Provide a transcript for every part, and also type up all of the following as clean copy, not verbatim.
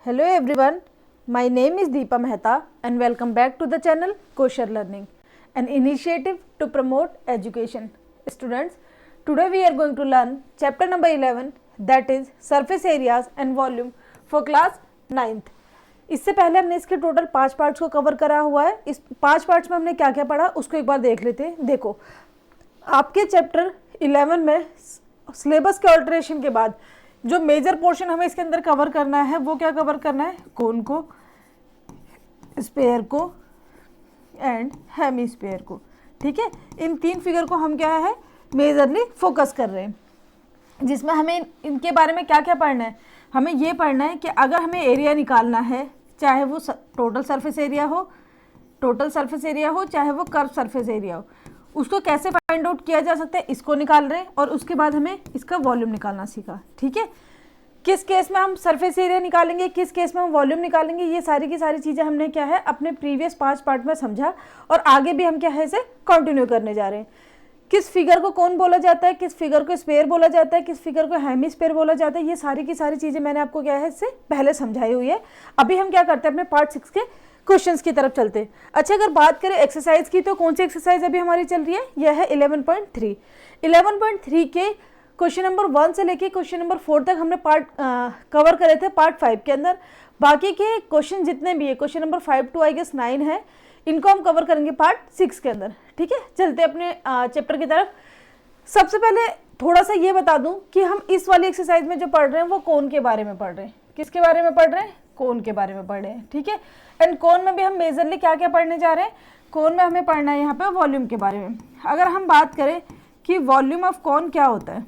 Hello everyone, my name is Deepa Mehta and welcome back to the channel Kosher Learning, an initiative to promote education. Students, today we are going to learn chapter number 11, that is surface areas and volume for class 9th. इससे पहले हमने इसके total 5 parts को cover करा हुआ है. इस 5 parts में हमने क्या क्या पढ़ा उसको एक बार देख लेते हैं. देखो, आपके चैप्टर 11 में सिलेबस के ऑल्टरेशन के बाद जो मेजर पोर्शन हमें इसके अंदर कवर करना है वो क्या कवर करना है? कोन को, स्पेयर को एंड हेमीस्फीयर को. ठीक है, इन 3 फिगर को हम क्या है मेजरली फोकस कर रहे हैं, जिसमें हमें इनके बारे में क्या क्या पढ़ना है. हमें ये पढ़ना है कि अगर हमें एरिया निकालना है, चाहे वो टोटल सरफेस एरिया हो, चाहे वो कर्व सरफेस एरिया हो, उसको कैसे फाइंड आउट किया जा सकता है, इसको निकाल रहे हैं. और उसके बाद हमें इसका वॉल्यूम निकालना सीखा. ठीक है, किस केस में हम सरफेस एरिया निकालेंगे, किस केस में हम वॉल्यूम निकालेंगे, ये सारी की सारी चीज़ें हमने क्या है अपने प्रीवियस 5 पार्ट में समझा और आगे भी हम क्या है इसे कंटिन्यू करने जा रहे हैं. किस फिगर को कौन बोला जाता है, किस फिगर को स्पेयर बोला जाता है, किस फिगर को हेमीस्फीयर बोला जाता है, ये सारी की सारी चीज़ें मैंने आपको क्या है इससे पहले समझाई हुई है. अभी हम क्या करते हैं अपने पार्ट 6 के क्वेश्चंस की तरफ चलते हैं. अच्छा, अगर बात करें एक्सरसाइज की तो कौन सी एक्सरसाइज अभी हमारी चल रही है? यह है 11.3. 11.3 के क्वेश्चन नंबर 1 से लेके क्वेश्चन नंबर 4 तक हमने पार्ट कवर करे थे पार्ट 5 के अंदर. बाकी के क्वेश्चन जितने भी है, question number 5 to I guess 9 है, इनको हम कवर करेंगे पार्ट 6 के अंदर. ठीक है, चलते अपने चैप्टर की तरफ. सबसे पहले थोड़ा सा ये बता दूं कि हम इस वाली एक्सरसाइज में जो पढ़ रहे हैं वो कोन के बारे में पढ़ रहे हैं. किसके बारे में पढ़ रहे हैं? कोन के बारे में पढ़ रहे हैं. ठीक है, एंड कोन में भी हम मेजरली क्या क्या पढ़ने जा रहे हैं? कोन में हमें पढ़ना है यहाँ पे वॉल्यूम के बारे में. अगर हम बात करें कि वॉल्यूम ऑफ कोन क्या होता है,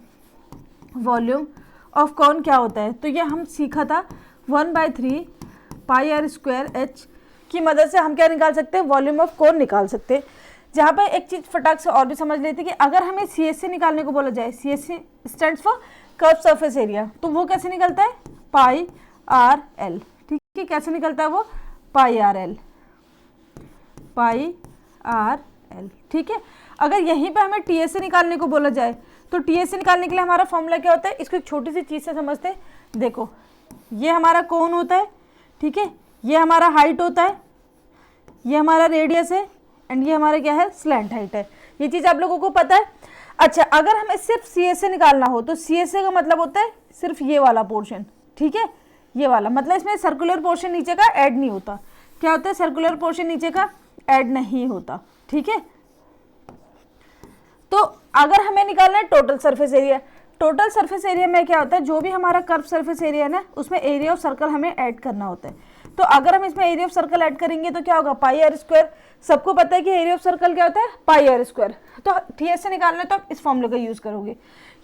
वॉल्यूम ऑफ कोन क्या होता है, तो ये हम सीखा था 1/3 पाई आर स्क्वायर एच की मदद से हम क्या निकाल सकते हैं? वॉल्यूम ऑफ कोन निकाल सकते हैं. जहाँ पर एक चीज़ फटाक से और भी समझ लेते हैं कि अगर हमें CSA निकालने को बोला जाए, CSA stands for curve surface area, तो वो कैसे निकलता है? पाई आर एल. ठीक है, कैसे निकलता है वो? पाई आर एल, पाई आर एल. ठीक है, अगर यहीं पे हमें TSA निकालने को बोला जाए तो TSA निकालने के लिए हमारा फॉर्मूला क्या होता है? इसको एक छोटी सी चीज़ से समझते हैं. देखो, ये हमारा कोन होता है. ठीक है, ये हमारा हाइट होता है, ये हमारा रेडियस है एंड ये हमारा क्या है? स्लैंट हाइट है. ये चीज़ आप लोगों को पता है. अच्छा, अगर हमें सिर्फ CSA निकालना हो तो CSA का मतलब होता है सिर्फ ये वाला पोर्शन. ठीक है, ये वाला मतलब इसमें सर्कुलर पोर्शन नीचे का ऐड नहीं होता. क्या होता है? सर्कुलर पोर्शन नीचे का ऐड नहीं होता. ठीक है, तो अगर हमें निकालना है total surface area, total surface area में क्या होता है? जो भी हमारा कर्व सरफेस एरिया है ना, उसमें एरिया ऑफ सर्कल हमें ऐड करना होता है. तो अगर हम इसमें एरिया ऑफ सर्कल ऐड करेंगे तो क्या होगा? पाई आर स्क्वायर. सबको पता है कि एरिया ऑफ सर्कल क्या होता है? पाई आर स्क्वायर. तो TSA निकालना है तो आप इस फॉर्मूले का यूज करोगे.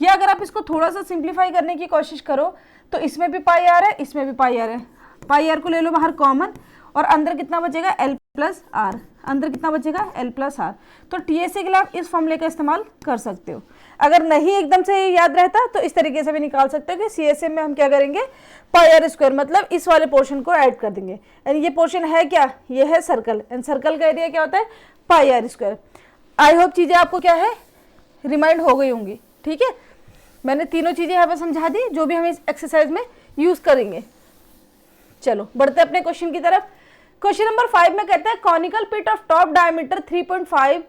या अगर आप इसको थोड़ा सा सिंप्लीफाई करने की कोशिश करो तो इसमें भी पाई आर है, इसमें भी पाई आर है. पाई आर को ले लो बाहर कॉमन और अंदर कितना बचेगा? L plus R. अंदर कितना बचेगा? L plus R. तो TSA के लिए आप इस फॉर्मूले का इस्तेमाल कर सकते हो. अगर नहीं एकदम से याद रहता तो इस तरीके से भी निकाल सकते हो कि CSA में हम क्या करेंगे? पाई आर स्क्वायर मतलब इस वाले पोर्शन को ऐड कर देंगे. एंड ये पोर्शन है क्या? ये है सर्कल एंड सर्कल का एरिया क्या होता है? पाई आर स्क्वायर. आई होप चीज़ें आपको क्या है रिमाइंड हो गई होंगी. ठीक है, मैंने तीनों चीज़ें यहाँ पर समझा दी जो भी हम इस एक्सरसाइज में यूज़ करेंगे. चलो बढ़ते अपने क्वेश्चन की तरफ. क्वेश्चन नंबर 5 में कहता है conical pit of top diameter 3.5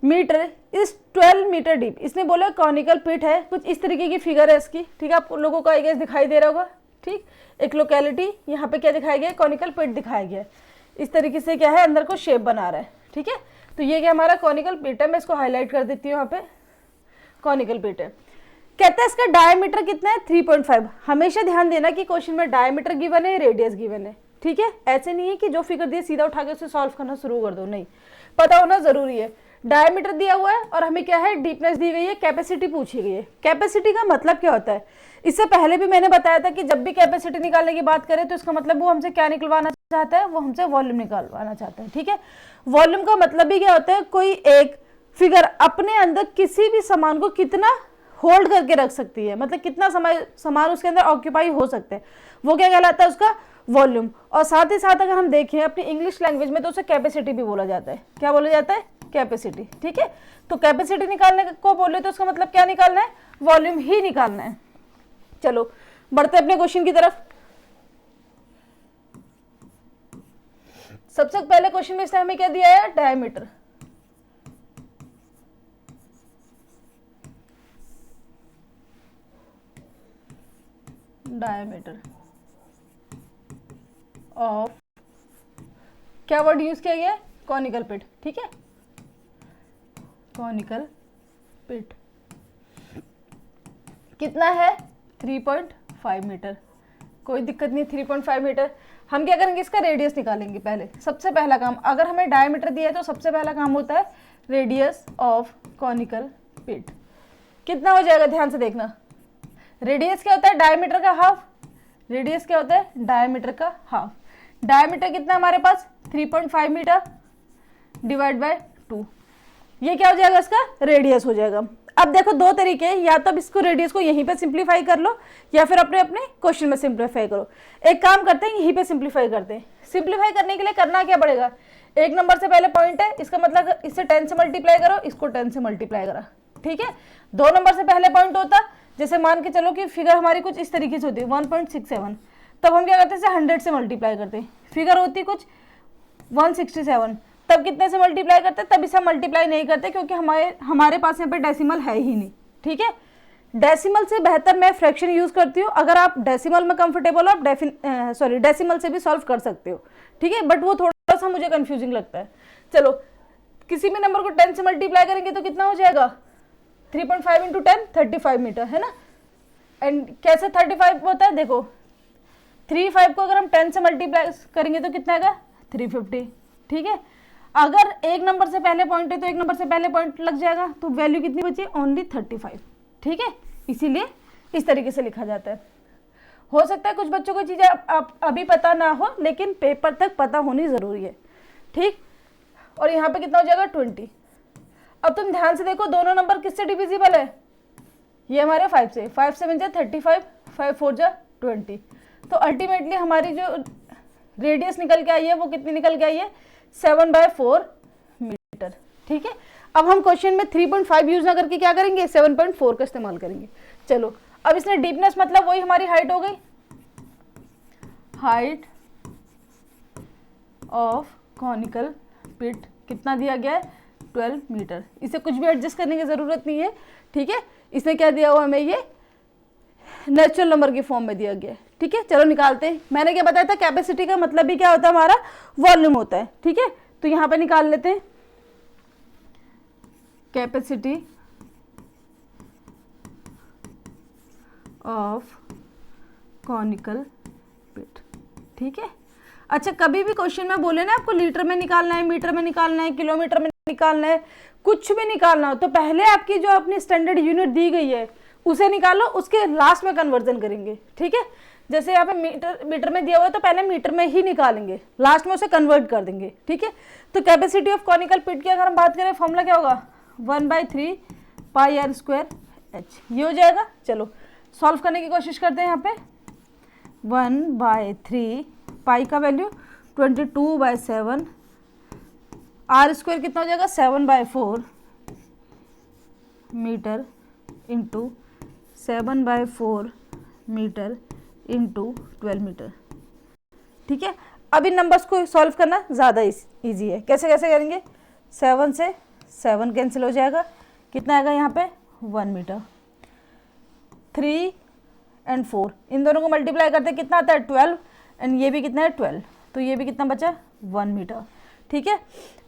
metre is 12 metre deep. इसने बोला कॉनिकल पिट है, कुछ इस तरीके की फिगर है इसकी. ठीक है, आप लोगों को आई गेस दिखाई दे रहा होगा. ठीक, एक लोकेलिटी यहाँ पे क्या दिखाया गया है? कॉनिकल पिट दिखाया गया है. इस तरीके से क्या है अंदर को शेप बना रहा है. ठीक है, तो ये क्या हमारा कॉनिकल पिट है. मैं इसको हाईलाइट कर देती हूँ. यहाँ पे कॉनिकल पिट है. कहता है इसका डायमीटर कितना है? 3.5. हमेशा ध्यान देना कि क्वेश्चन में डायमीटर गिवन है, रेडियस गिवन है. ठीक है, ऐसे नहीं है कि जो फिगर दिए सीधा उठा के उसे सॉल्व करना शुरू कर दो. नहीं, पता होना जरूरी है. डायमीटर दिया हुआ है और हमें क्या है? डीपनेस दी गई है, कैपेसिटी पूछी गई है. कैपेसिटी का मतलब क्या होता है? इससे पहले भी मैंने बताया था कि जब भी कैपेसिटी निकालने की बात करें तो इसका मतलब वो हमसे क्या निकलवाना चाहता है? वो हमसे वॉल्यूम निकालवाना चाहता है. ठीक है, वॉल्यूम का मतलब भी क्या होता है? कोई एक फिगर अपने अंदर किसी भी सामान को कितना होल्ड करके रख सकती है, मतलब कितना सामान उसके अंदर ऑक्यूपाई हो सकते हैं, वो क्या कहलाता है? उसका वॉल्यूम. और साथ ही साथ अगर हम देखें अपनी इंग्लिश लैंग्वेज में तो उसे कैपेसिटी भी बोला जाता है. क्या बोला जाता है? कैपेसिटी. ठीक है, तो कैपेसिटी निकालने को बोले तो उसका मतलब क्या निकालना है? वॉल्यूम ही निकालना है. चलो बढ़ते अपने क्वेश्चन की तरफ. सबसे पहले क्वेश्चन में इसने हमें क्या दिया है, डायमीटर। डायमीटर ऑफ, क्या वर्ड यूज किया गया है, कॉनिकल पिट। ठीक है, कॉनिकल पिट कितना है, 3.5 मीटर। कोई दिक्कत नहीं, 3.5 मीटर। हम क्या करेंगे, इसका रेडियस निकालेंगे पहले। सबसे पहला काम, अगर हमें डायमीटर दिया है तो सबसे पहला काम होता है रेडियस ऑफ कॉनिकल पिट। कितना हो जाएगा, ध्यान से देखना। रेडियस क्या होता है, डायमीटर का हाफ। रेडियस क्या होता है, डायमीटर का हाफ। डायमीटर कितना हमारे पास, 3.5 मीटर डिवाइड बाय 2। ये क्या हो जाएगा, इसका रेडियस हो जाएगा। अब देखो दो तरीके हैं, या तो अब इसको रेडियस को यहीं पे सिंप्लीफाई कर लो या फिर अपने अपने क्वेश्चन में सिंप्लीफाई करो। एक काम करते हैं, यहीं पे सिंप्लीफाई करते हैं। सिंप्लीफाई करने के लिए करना क्या पड़ेगा, एक नंबर से पहले पॉइंट है, इसका मतलब इससे 10 से मल्टीप्लाई करो, इसको 10 से मल्टीप्लाई करा। ठीक है, 2 नंबर से पहले पॉइंट होता, जैसे मान के चलो कि फिगर हमारी कुछ इस तरीके से होती है 1.67, तब हम क्या करते हैं, 100 से मल्टीप्लाई करते हैं। फिगर होती कुछ 167, तब कितने से मल्टीप्लाई करते हैं, तब इसे मल्टीप्लाई नहीं करते क्योंकि हमारे पास यहाँ पे डेसिमल है ही नहीं। ठीक है, डेसिमल से बेहतर मैं फ्रैक्शन यूज करती हूँ। अगर आप डेसिमल में कंफर्टेबल हो, आप डेसिमल से भी सॉल्व कर सकते हो। ठीक है, बट वो थोड़ा सा मुझे कंफ्यूजिंग लगता है। चलो, किसी भी नंबर को 10 से मल्टीप्लाई करेंगे तो कितना हो जाएगा, 3.5 इंटू 10, 35 मीटर, है ना। एंड कैसे 35 होता है, देखो 35 को अगर हम 10 से मल्टीप्लाई करेंगे तो कितना आएगा, 350। ठीक है, अगर एक नंबर से पहले पॉइंट है तो एक नंबर से पहले पॉइंट लग जाएगा, तो वैल्यू कितनी बची, ओनली 35। ठीक है, इसीलिए इस तरीके से लिखा जाता है। हो सकता है कुछ बच्चों को चीज़ें आप अभी पता ना हो, लेकिन पेपर तक पता होनी ज़रूरी है। ठीक, और यहाँ पे कितना हो जाएगा, 20। अब तुम ध्यान से देखो, दोनों नंबर किससे डिविजिबल है, ये हमारे 5 से, 5 से बन जाए 35, 5 4 जा 20। तो अल्टीमेटली हमारी जो रेडियस निकल के आई है वो कितनी निकल के आई है, 7/4 मीटर। ठीक है, अब हम क्वेश्चन में 3.5 यूज ना करके क्या करेंगे, 7.4 का इस्तेमाल करेंगे। चलो, अब इसने डीपनेस मतलब वही हमारी हाइट हो गई, हाइट ऑफ कॉनिकल पिट कितना दिया गया है, 12 मीटर। इसे कुछ भी एडजस्ट करने की जरूरत नहीं है। ठीक है, इसने क्या दिया हुआ हमें, ये नेचुरल नंबर की फॉर्म में दिया गया है। ठीक है, चलो निकालते हैं। मैंने क्या बताया था, कैपेसिटी का मतलब भी क्या होता है, हमारा वॉल्यूम होता है। ठीक है, तो यहाँ पे निकाल लेते हैं कैपेसिटी ऑफ कॉनिकल पिट। ठीक है, अच्छा, कभी भी क्वेश्चन में बोले ना आपको लीटर में निकालना है, मीटर में निकालना है, किलोमीटर में निकालना है, कुछ भी निकालना हो तो पहले आपकी जो अपनी स्टैंडर्ड यूनिट दी गई है उसे निकालो, उसके लास्ट में कन्वर्जन करेंगे। ठीक है, जैसे यहाँ पे मीटर में दिया हुआ है तो पहले मीटर में ही निकालेंगे, लास्ट में उसे कन्वर्ट कर देंगे। ठीक है, तो कैपेसिटी ऑफ कॉनिकल पिट की अगर हम बात करें, फॉर्मूला क्या होगा, 1/3 पाई r स्क्वायर h, ये हो जाएगा। चलो सॉल्व करने की कोशिश करते हैं। यहाँ पे 1/3 पाई का वैल्यू 22/7, r स्क्वायर कितना हो जाएगा, 7/4 metre into 7/4 metre into 12 metre. ठीक है, अब इन नंबर्स को सॉल्व करना ज़्यादा इजी है। कैसे कैसे करेंगे, 7 से 7 कैंसिल हो जाएगा, कितना आएगा यहाँ पे, 1 मीटर। 3 और 4 इन दोनों को मल्टीप्लाई करते कितना आता है, 12, एंड ये भी कितना है, 12, तो ये भी कितना बचा, 1 मीटर। ठीक है,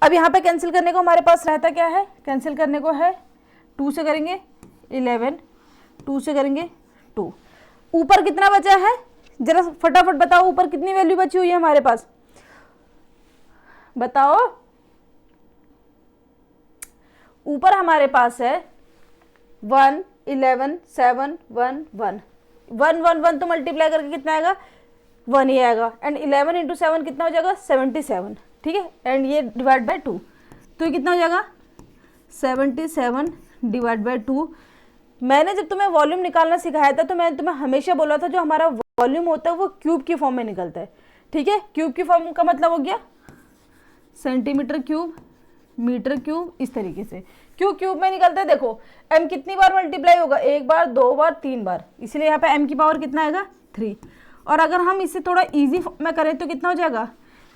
अब यहाँ पे कैंसिल करने को हमारे पास रहता क्या है, कैंसिल करने को है 2 से करेंगे 11, 2 से करेंगे 2, ऊपर कितना बचा है, जरा फटाफट बताओ, ऊपर कितनी वैल्यू बची हुई है हमारे पास, बताओ। ऊपर हमारे पास है 1, 11, 7, 1, 1, 1, 1, 1 तो मल्टीप्लाई करके कितना आएगा, 1 ही आएगा, एंड 11 इंटू 7 कितना हो जाएगा, 77। ठीक है, एंड ये डिवाइड बाय 2, तो ये कितना हो जाएगा, 77 डिवाइड बाय 2। मैंने जब तुम्हें वॉल्यूम निकालना सिखाया था तो मैंने तुम्हें हमेशा बोला था जो हमारा वॉल्यूम होता है वो क्यूब की फॉर्म में निकलता है। ठीक है, क्यूब की फॉर्म का मतलब हो गया सेंटीमीटर क्यूब, मीटर क्यूब, इस तरीके से क्यूब में निकलता है। देखो m कितनी बार मल्टीप्लाई होगा, 1 बार, 2 बार, 3 बार, इसलिए यहाँ पे m की पावर कितना आएगा, 3। और अगर हम इसे थोड़ा ईजी में करें तो कितना हो जाएगा,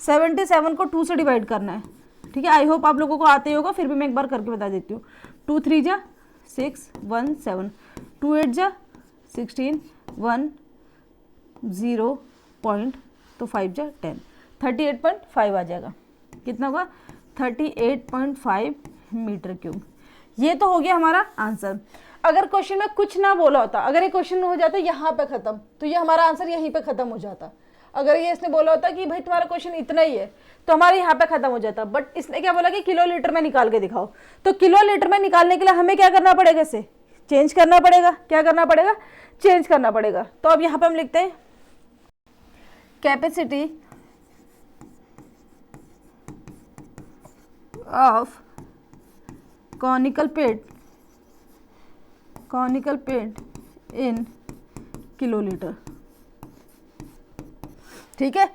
77 को 2 से डिवाइड करना है, ठीक है। आई होप आप लोगों को आते ही होगा, फिर भी मैं एक बार करके बता देती हूँ। 2 3 जा 6 1 7, 2 8 जा 16 1 0 पॉइंट, तो 5 जा 10, 38.5 आ जाएगा। कितना होगा? 38.5 मीटर क्यूब। ये तो हो गया हमारा आंसर। अगर क्वेश्चन में कुछ ना बोला होता, अगर ये क्वेश्चन हो जाता यहाँ पे खत्म, तो ये हमारा आंसर यहीं पे खत्म हो जाता। अगर ये इसने बोला होता कि भाई तुम्हारा क्वेश्चन इतना ही है, तो हमारे यहाँ पे खत्म हो जाता। बट इसने क्या बोला कि किलो लीटर में निकाल के दिखाओ। तो किलो लीटर में निकालने के लिए हमें क्या करना पड़ेगा? इसे चेंज करना पड़ेगा। क्या करना पड़ेगा? चेंज करना पड़ेगा। तो अब यहाँ पे हम लिखते हैं capacity of conical pet in kilolitre, ठीक है।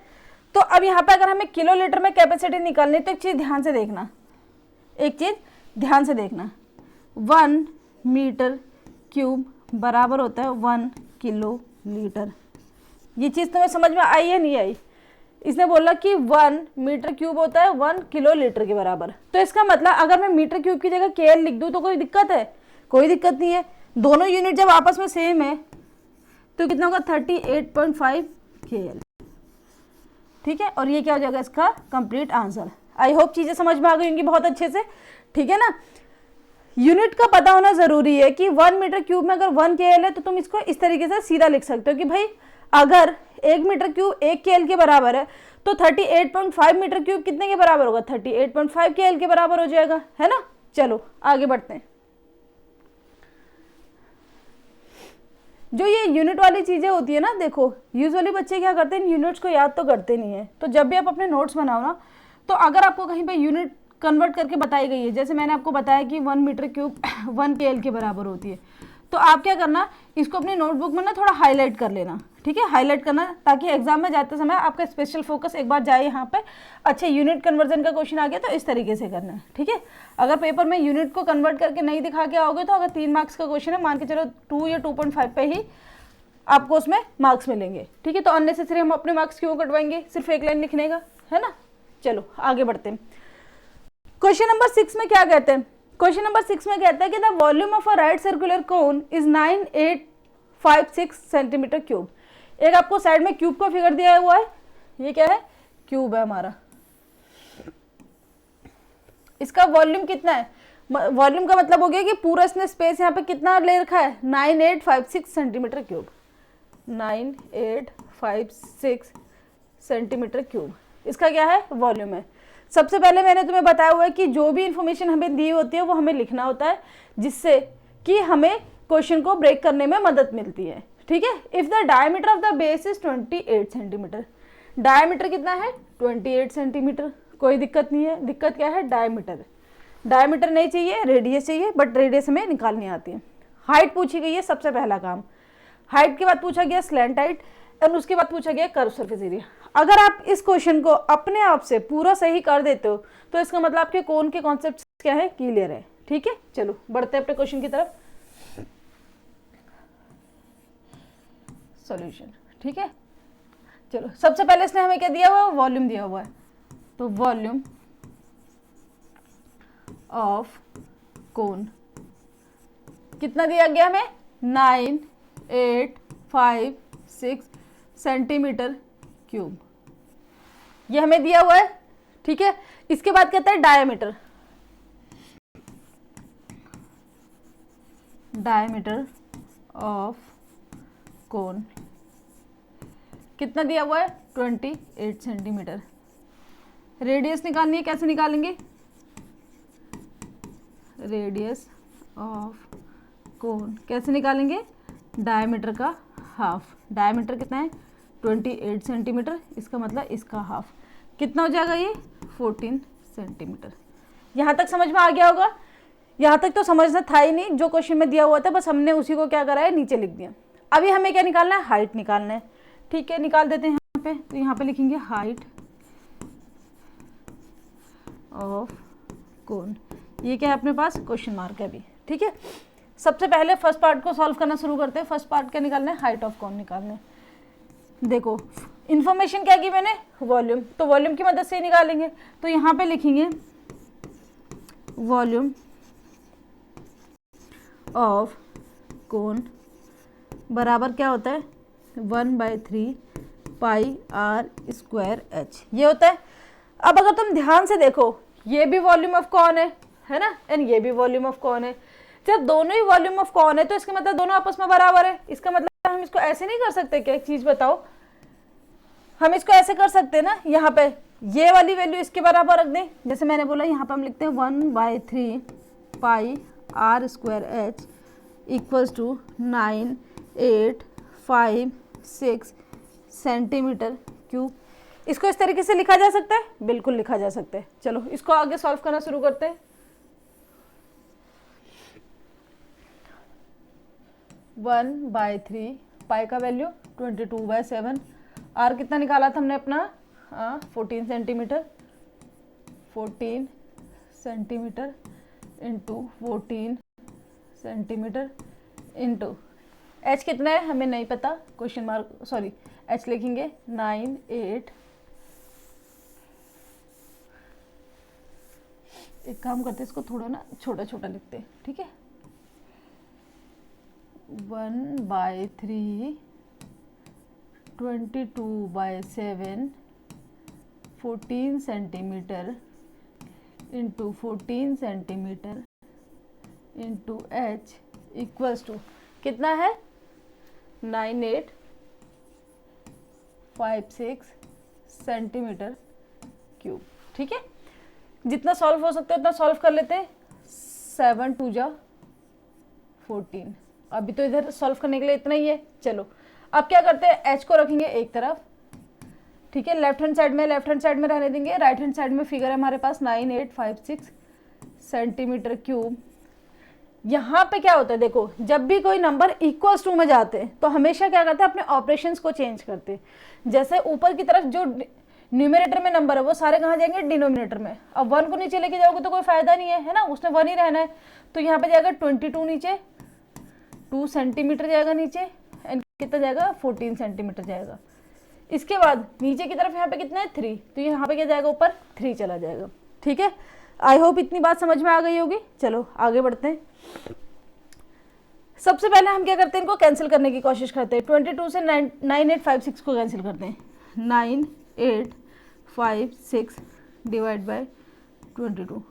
तो अब यहाँ पे अगर हमें किलोलीटर में कैपेसिटी निकालनी, तो एक चीज ध्यान से देखना, 1 मीटर क्यूब बराबर होता है 1 किलो लीटर। ये चीज तुम्हें समझ में आई है, नहीं आई? इसने बोला कि 1 मीटर क्यूब होता है 1 किलो लीटर के बराबर। तो इसका मतलब अगर मैं मीटर क्यूब की जगह KL लिख दूं तो कोई दिक्कत है? कोई दिक्कत नहीं है। दोनों यूनिट जब आपस में सेम है तो कितना होगा? 38.5 KL, ठीक है। और ये क्या हो जाएगा? इसका कंप्लीट आंसर। आई होप चीजें समझ में आ गई होंगी बहुत अच्छे से, ठीक है ना। यूनिट का पता होना जरूरी है कि 1 मीटर क्यूब में अगर 1 KL है तो तुम इसको इस तरीके से सीधा लिख सकते हो कि भाई अगर 1 मीटर क्यूब 1 KL के बराबर है तो 38.5 मीटर क्यूब कितने के बराबर होगा? 38.5 KL के बराबर हो जाएगा, है ना। चलो आगे बढ़ते हैं। जो ये यूनिट वाली चीजें होती है ना, देखो यूजुअली बच्चे क्या करते हैं, इन यूनिट्स को याद तो करते नहीं है। तो जब भी आप अपने नोट्स बनाओ ना, तो अगर आपको कहीं पे यूनिट कन्वर्ट करके बताई गई है, जैसे मैंने आपको बताया कि 1 मीटर क्यूब 1 KL के बराबर होती है, तो आप क्या करना, इसको अपनी नोटबुक में ना थोड़ा हाईलाइट कर लेना, ठीक है। हाईलाइट करना ताकि एग्जाम में जाते समय आपका स्पेशल फोकस एक बार जाए यहाँ पे। अच्छा, यूनिट कन्वर्जन का क्वेश्चन आ गया तो इस तरीके से करना है, ठीक है। अगर पेपर में यूनिट को कन्वर्ट करके नहीं दिखा के आओगे तो अगर 3 मार्क्स का क्वेश्चन है, मान के चलो 2 या 2.5 पे ही आपको उसमें मार्क्स मिलेंगे, ठीक है। तो अननेसेसरी हम अपने मार्क्स क्यों कटवाएंगे सिर्फ एक लाइन लिखने का, है ना। चलो आगे बढ़ते हैं। क्वेश्चन नंबर 6 में क्या कहते हैं? क्वेश्चन नंबर 6 में कहता है कि the volume of a right circular cone is 9856 centimetre cube. एक आपको साइड में क्यूब का फिगर दिया हुआ है, ये क्या है? क्यूब है हमारा। इसका वॉल्यूम कितना है? वॉल्यूम का मतलब हो गया कि पूरा इसने स्पेस यहाँ पे कितना ले रखा है? 9856 सेंटीमीटर क्यूब, 9856 सेंटीमीटर क्यूब इसका क्या है? वॉल्यूम है। सबसे पहले मैंने तुम्हें बताया हुआ है कि जो भी इंफॉर्मेशन हमें दी होती है वो हमें लिखना होता है, जिससे कि हमें क्वेश्चन को ब्रेक करने में मदद मिलती है, ठीक है। If the diameter of the base is 28 centimetre, diameter कितना है? 28 सेंटीमीटर। कोई दिक्कत नहीं है। दिक्कत क्या है? डायमीटर। डायमीटर नहीं चाहिए, रेडियस चाहिए, बट रेडियस हमें निकालनी आती है। हाइट पूछी गई है, सबसे पहला काम। हाइट के बाद पूछा गया स्लैंट हाइट, और उसके बाद पूछा गया कर्व सरफेस एरिया। अगर आप इस क्वेश्चन को अपने आप से पूरा सही कर देते हो तो इसका मतलब आपके कोन के कॉन्सेप्ट क्या है? क्लियर है, ठीक है। चलो बढ़ते हैं अपने क्वेश्चन की तरफ। सॉल्यूशन, ठीक है। चलो सबसे पहले इसने हमें क्या दिया हुआ है? वॉल्यूम दिया हुआ है। तो वॉल्यूम ऑफ कोन कितना दिया गया हमें? 9856 सेंटीमीटर क्यूब, ये हमें दिया हुआ है, ठीक है। इसके बाद कहता है डायमीटर। डायमीटर ऑफ कोन कितना दिया हुआ है? 28 सेंटीमीटर। रेडियस निकालनी है, कैसे निकालेंगे? रेडियस ऑफ कोन कैसे निकालेंगे? डायमीटर का हाफ। डायमीटर कितना है? 28 सेंटीमीटर, इसका मतलब इसका हाफ कितना हो जाएगा? ये 14 सेंटीमीटर। यहाँ तक समझ में आ गया होगा। यहाँ तक तो समझना था ही नहीं, जो क्वेश्चन में दिया हुआ था बस हमने उसी को क्या करा है? नीचे लिख दिया। अभी हमें क्या निकालना है? हाइट निकालना है, ठीक है। निकाल देते हैं यहाँ पे। तो यहाँ पे लिखेंगे हाइट ऑफ कोन। ये क्या है अपने पास? क्वेश्चन मार्क है अभी, ठीक है। सबसे पहले फर्स्ट पार्ट को सॉल्व करना शुरू करते हैं। फर्स्ट पार्ट क्या निकालना है? हाइट ऑफ कोन निकालना है। देखो इन्फॉर्मेशन क्या की मैंने, वॉल्यूम, तो वॉल्यूम की मदद से ही निकालेंगे। तो यहाँ पे लिखेंगे वॉल्यूम ऑफ कोन बराबर क्या होता है 1/3 पाई आर स्क्वायर एच, ये होता है। अब अगर तुम ध्यान से देखो, ये भी वॉल्यूम ऑफ कौन है ना, एंड ये भी वॉल्यूम ऑफ कौन है। जब दोनों ही वॉल्यूम ऑफ कौन है तो इसका मतलब दोनों आपस में बराबर है। इसका मतलब हम इसको ऐसे नहीं कर सकते क्या, एक चीज बताओ, हम इसको ऐसे कर सकते हैं ना, यहाँ पे ये वाली वैल्यू इसके बराबर रख दें। जैसे मैंने बोला यहाँ पे हम लिखते हैं 1/3 pi r square h equals to 9856 centimetre cube. इसको इस तरीके से लिखा जा सकता है, बिल्कुल लिखा जा सकता है। चलो इसको आगे सॉल्व करना शुरू करते हैं। 1/3 पाई का वैल्यू 22/7, आर कितना निकाला था हमने अपना 14 centimetre, 14 centimetre into 14 centimetre into H कितना है हमें नहीं पता, क्वेश्चन मार्क, सॉरी एच लिखेंगे 98, एक काम करते हैं इसको थोड़ा ना छोटा छोटा लिखते हैं, ठीक है। 1/3 22/7 14 centimetre into 14 centimetre into H equals to कितना है 9856 सेंटीमीटर क्यूब, ठीक है। जितना सॉल्व हो सकता है उतना सॉल्व कर लेते हैं। 7 2 जा 14, अभी तो इधर सॉल्व करने के लिए इतना ही है। चलो अब क्या करते हैं, एच को रखेंगे एक तरफ, ठीक है, लेफ्ट हैंड साइड में रहने देंगे। राइट हैंड साइड में फिगर है हमारे पास 9856 सेंटीमीटर क्यूब। यहाँ पे क्या होता है देखो, जब भी कोई नंबर इक्वल्स टू में जाते हैं तो हमेशा क्या करते हैं, अपने ऑपरेशंस को चेंज करते हैं। जैसे ऊपर की तरफ जो न्यूमरेटर में नंबर है वो सारे कहाँ जाएंगे, डिनोमिनेटर में। अब 1 को नीचे लेके जाओगे तो कोई फायदा नहीं है ना, उसने 1 ही रहना है। तो यहाँ पे जाएगा 22 नीचे, 2 सेंटीमीटर जाएगा नीचे, एंड कितना जाएगा 14 सेंटीमीटर जाएगा। इसके बाद नीचे की तरफ यहाँ पे कितना है 3, तो यहाँ पे क्या जाएगा ऊपर 3 चला जाएगा, ठीक है। आई होप इतनी बात समझ में आ गई होगी। चलो आगे बढ़ते हैं। सबसे पहले हम क्या करते हैं, इनको कैंसिल करने की कोशिश करते हैं। 22 से 9856 को कैंसिल करते हैं। 9856 डिवाइड बाय 22,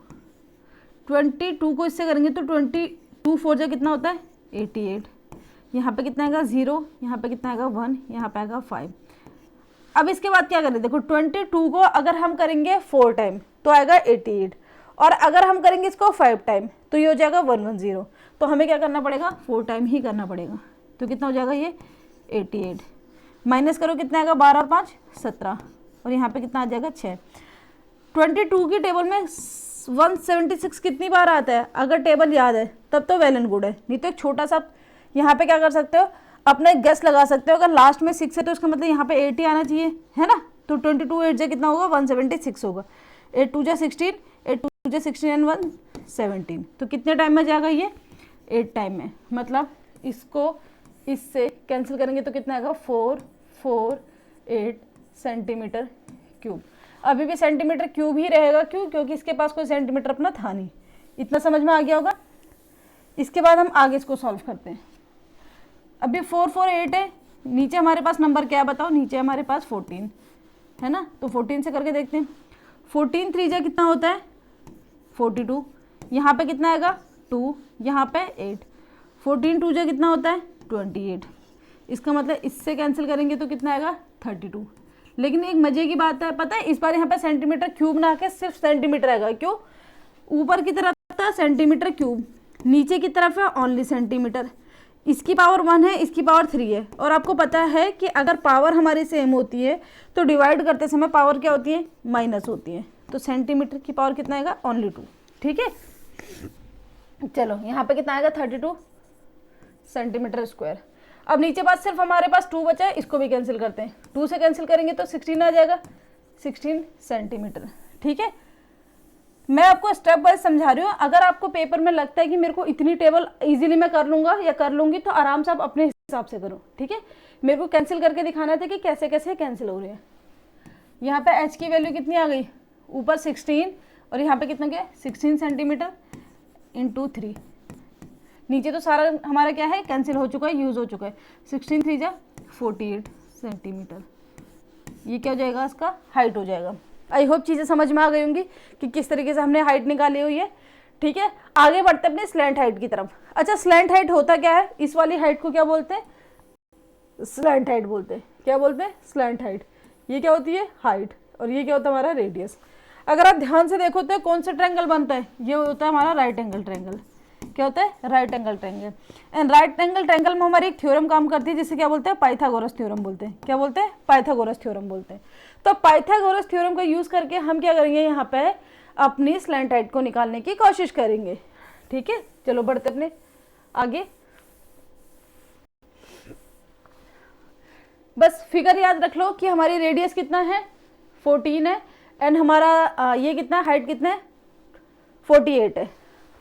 22 को इससे करेंगे तो 22 4 जा कितना होता है 88। यहाँ पे कितना आएगा 0, यहाँ पे कितना आएगा 1, यहाँ पे आएगा 5। अब इसके बाद क्या करें, देखो 22 को अगर हम करेंगे 4 टाइम तो आएगा 88, और अगर हम करेंगे इसको 5 टाइम तो ये हो जाएगा 110। तो हमें क्या करना पड़ेगा, 4 टाइम ही करना पड़ेगा। तो कितना हो जाएगा ये 88, माइनस करो कितना आएगा 12 और 5 17, और यहाँ पे कितना आ जाएगा 6। 22 की टेबल में 176 कितनी बार आता है, अगर टेबल याद है तब तो वेल एंड गुड है, नहीं तो एक छोटा सा यहाँ पे क्या कर सकते हो, अपना एक गेस लगा सकते हो। अगर लास्ट में 6 है तो इसका मतलब यहाँ पे 8 ही आना चाहिए, है ना। तो 22 8 जा कितना होगा 176 होगा, 8 2 जा 16, 8 2 जा 16 एंड 1 17। तो कितने टाइम में जाएगा ये 8 टाइम में, मतलब इसको इससे कैंसिल करेंगे तो कितना आएगा 448 सेंटीमीटर क्यूब। अभी भी सेंटीमीटर क्यूब ही रहेगा, क्यों, क्योंकि इसके पास कोई सेंटीमीटर अपना था नहीं। इतना समझ में आ गया होगा। इसके बाद हम आगे इसको सॉल्व करते हैं। अभी 448 है, नीचे हमारे पास नंबर क्या है बताओ, नीचे हमारे पास 14 है ना, तो 14 से करके देखते हैं। 14 3 जा कितना होता है 42, यहाँ पे कितना आएगा 2, यहाँ पे 8, 14 2 जा कितना होता है 28। इसका मतलब इससे कैंसिल करेंगे तो कितना आएगा 32। लेकिन एक मजे की बात है, पता है इस बार यहाँ पे सेंटीमीटर क्यूब ना आके सिर्फ सेंटीमीटर आएगा। क्यों, ऊपर की तरफ था सेंटीमीटर क्यूब, नीचे की तरफ है ओनली सेंटीमीटर। इसकी पावर 1 है, इसकी पावर 3 है, और आपको पता है कि अगर पावर हमारी सेम होती है तो डिवाइड करते समय पावर क्या होती है, माइनस होती है। तो सेंटीमीटर की पावर कितना आएगा ओनली 2, ठीक है। चलो यहाँ पे कितना आएगा 32 सेंटीमीटर स्क्वायर। अब नीचे बात सिर्फ हमारे पास 2 बचा है, इसको भी कैंसिल करते हैं। 2 से कैंसिल करेंगे तो 16 आ जाएगा, 16 सेंटीमीटर, ठीक है। मैं आपको स्टेप वाइज समझा रही हूँ। अगर आपको पेपर में लगता है कि मेरे को इतनी टेबल इजीली मैं कर लूँगा या कर लूँगी, तो आराम से आप अपने हिसाब से करो, ठीक है। मेरे को कैंसिल करके दिखाना था कि कैसे कैसे कैंसिल हो रहे हैं। यहाँ पे h की वैल्यू कितनी आ गई, ऊपर 16 और यहाँ पे कितना क्या है 16 सेंटीमीटर इंटू 3। नीचे तो सारा हमारा क्या है कैंसिल हो चुका है, यूज़ हो चुका है। 16 3 जा 48 सेंटीमीटर, ये क्या हो जाएगा, इसका हाइट हो जाएगा। आई होप चीज़ें समझ में आ गई होंगी कि किस तरीके से हमने हाइट निकाली हुई है। ठीक है, आगे बढ़ते अपने स्लैंट हाइट की तरफ। अच्छा, स्लैंट हाइट होता क्या है, इस वाली हाइट को क्या बोलते हैं, स्लैंट हाइट बोलते हैं। क्या बोलते हैं, स्लैंट हाइट। ये क्या होती है, हाइट, और ये क्या होता है हमारा रेडियस। अगर आप ध्यान से देखो तो कौन सा ट्रायंगल बनता है, ये होता है हमारा राइट एंगल ट्रायंगल। क्या होता है, right angle triangle. And right angle triangle में हमारी एक थ्योरम काम करती है जिसे क्या बोलते हैं, पाइथागोरस थ्योरम बोलते हैं। क्या बोलते हैं, पाइथागोरस थ्योरम बोलते हैं। तो पाइथागोरस थ्योरम का यूज करके हम क्या करेंगे, यहाँ पे अपनी स्लैंट हाइट को निकालने की कोशिश करेंगे। ठीक है, चलो बढ़ते अपने आगे। बस फिगर याद रख लो कि हमारी रेडियस कितना है, 14 है, एंड हमारा ये कितना, हाइट कितना है, 48 है।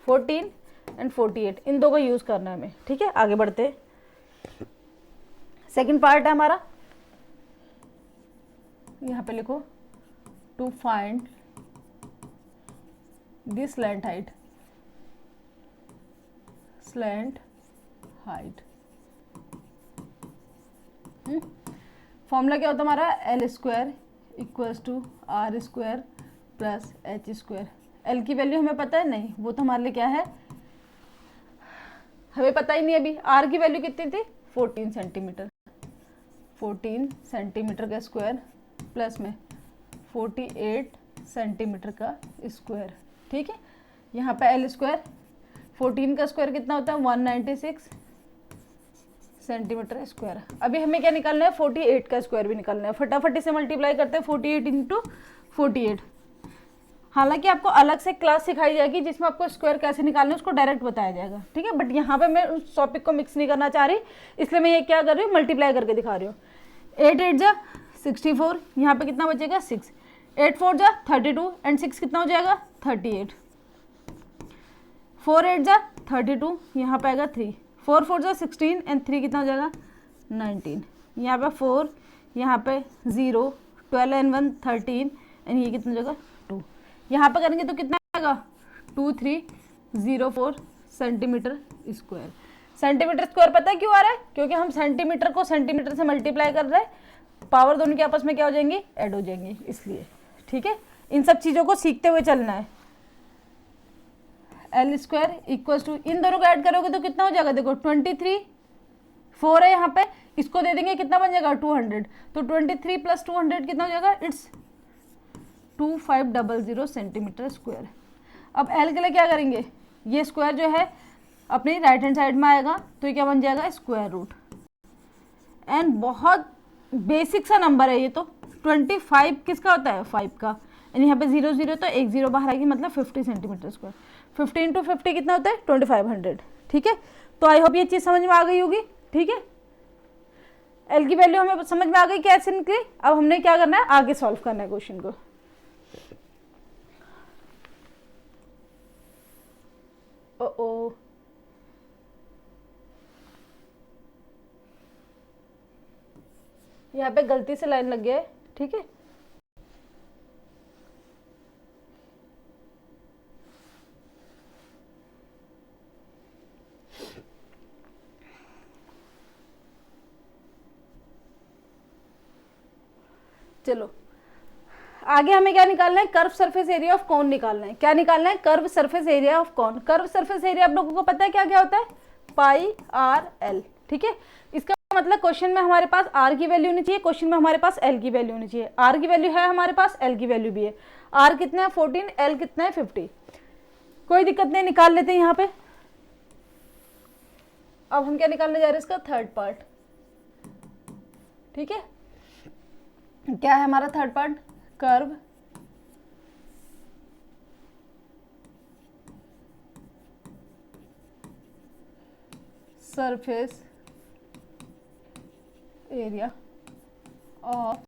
14 एंड 48, इन दो का यूज करना है हमें। ठीक है, आगे बढ़ते। सेकंड पार्ट है हमारा, यहाँ पे लिखो to find this slant height. Slant height formula क्या होता है हमारा, L square equals to R square plus H square. L की वैल्यू हमें पता है नहीं, वो तो हमारे लिए क्या है, हमें पता ही नहीं अभी। आर की वैल्यू कितनी थी, 14 सेंटीमीटर। 14 सेंटीमीटर का स्क्वायर प्लस में 48 सेंटीमीटर का स्क्वायर। ठीक है, यहाँ पे एल स्क्वायर, 14 का स्क्वायर कितना होता है, 196 सेंटीमीटर स्क्वायर। अभी हमें क्या निकालना है, 48 का स्क्वायर भी निकालना है। फटाफट से मल्टीप्लाई करते हैं, 48 इंटू 48। हालांकि आपको अलग से क्लास सिखाई जाएगी जिसमें आपको स्क्वायर कैसे निकालना है उसको डायरेक्ट बताया जाएगा। ठीक है, बट यहाँ पे मैं उस टॉपिक को मिक्स नहीं करना चाह रही, इसलिए मैं ये क्या कर रही हूँ, मल्टीप्लाई करके दिखा रही हूँ। 8 8 जा 64, यहाँ पे कितना बचेगा 6, 8 4 जा 32 एंड 6 कितना हो जाएगा 38। 4 8 जा 32, यहाँ पे आएगा 3, 4 4 जा 16 एंड 3 कितना हो जाएगा 19। यहाँ पे 4, यहाँ पे 0, 12 एंड 1 13 एंड ये कितना हो जाएगा 2। यहाँ पे करेंगे तो कितना आएगा 2304 सेंटीमीटर स्क्वायर। सेंटीमीटर स्क्वायर पता है क्यों आ रहा है, क्योंकि हम सेंटीमीटर को सेंटीमीटर से मल्टीप्लाई कर रहे हैं, पावर दोनों के आपस में क्या हो जाएंगी, ऐड हो जाएंगी, इसलिए। ठीक है, इन सब चीज़ों को सीखते हुए चलना है। एल स्क्वायर इक्वल टू, इन दोनों को ऐड करोगे तो कितना हो जाएगा, देखो 23 4 है यहाँ पे, इसको दे देंगे कितना बन जाएगा 200, तो 23 प्लस 200 कितना हो जाएगा, इट्स 2500 सेंटीमीटर स्क्वायर। अब एल के लिए क्या करेंगे, ये स्क्वायर जो है अपनी राइट हैंड साइड में आएगा, तो ये क्या बन जाएगा स्क्वायर रूट। एंड बहुत बेसिक सा नंबर है ये तो, 25 किसका होता है, 5 का, एंड यहाँ पे 0 0 तो एक 0 बाहर आएगी, मतलब 50 सेंटीमीटर स्क्वायर। 50 इंटू 50 कितना होता है 2500। ठीक है, तो आई होप ये चीज़ समझ में आ गई होगी। ठीक है, एल की वैल्यू हमें समझ में आ गई कैसे निकली। अब हमने क्या करना है, आगे सॉल्व करना है क्वेश्चन को। ओ यहाँ पे गलती से लाइन लग गया है। ठीक है, चलो आगे हमें क्या निकालना है, curve surface area of cone निकालना है। क्या निकालना है, curve surface area of cone. Curve surface area आप लोगों को पता है क्या क्या होता है, पाई आर एल। ठीक है, इसका मतलब क्वेश्चन में हमारे पास आर की वैल्यू होनी चाहिए, क्वेश्चन में हमारे पास एल की वैल्यू होनी चाहिए। आर की वैल्यू है हमारे पास, एल की वैल्यू भी है। आर कितना है 14, एल कितना है 50। कोई दिक्कत नहीं, निकाल लेते हैं यहाँ पे। अब हम क्या निकालने जा रहे हैं, इसका थर्ड पार्ट। ठीक है, क्या है हमारा third part, curve surface area of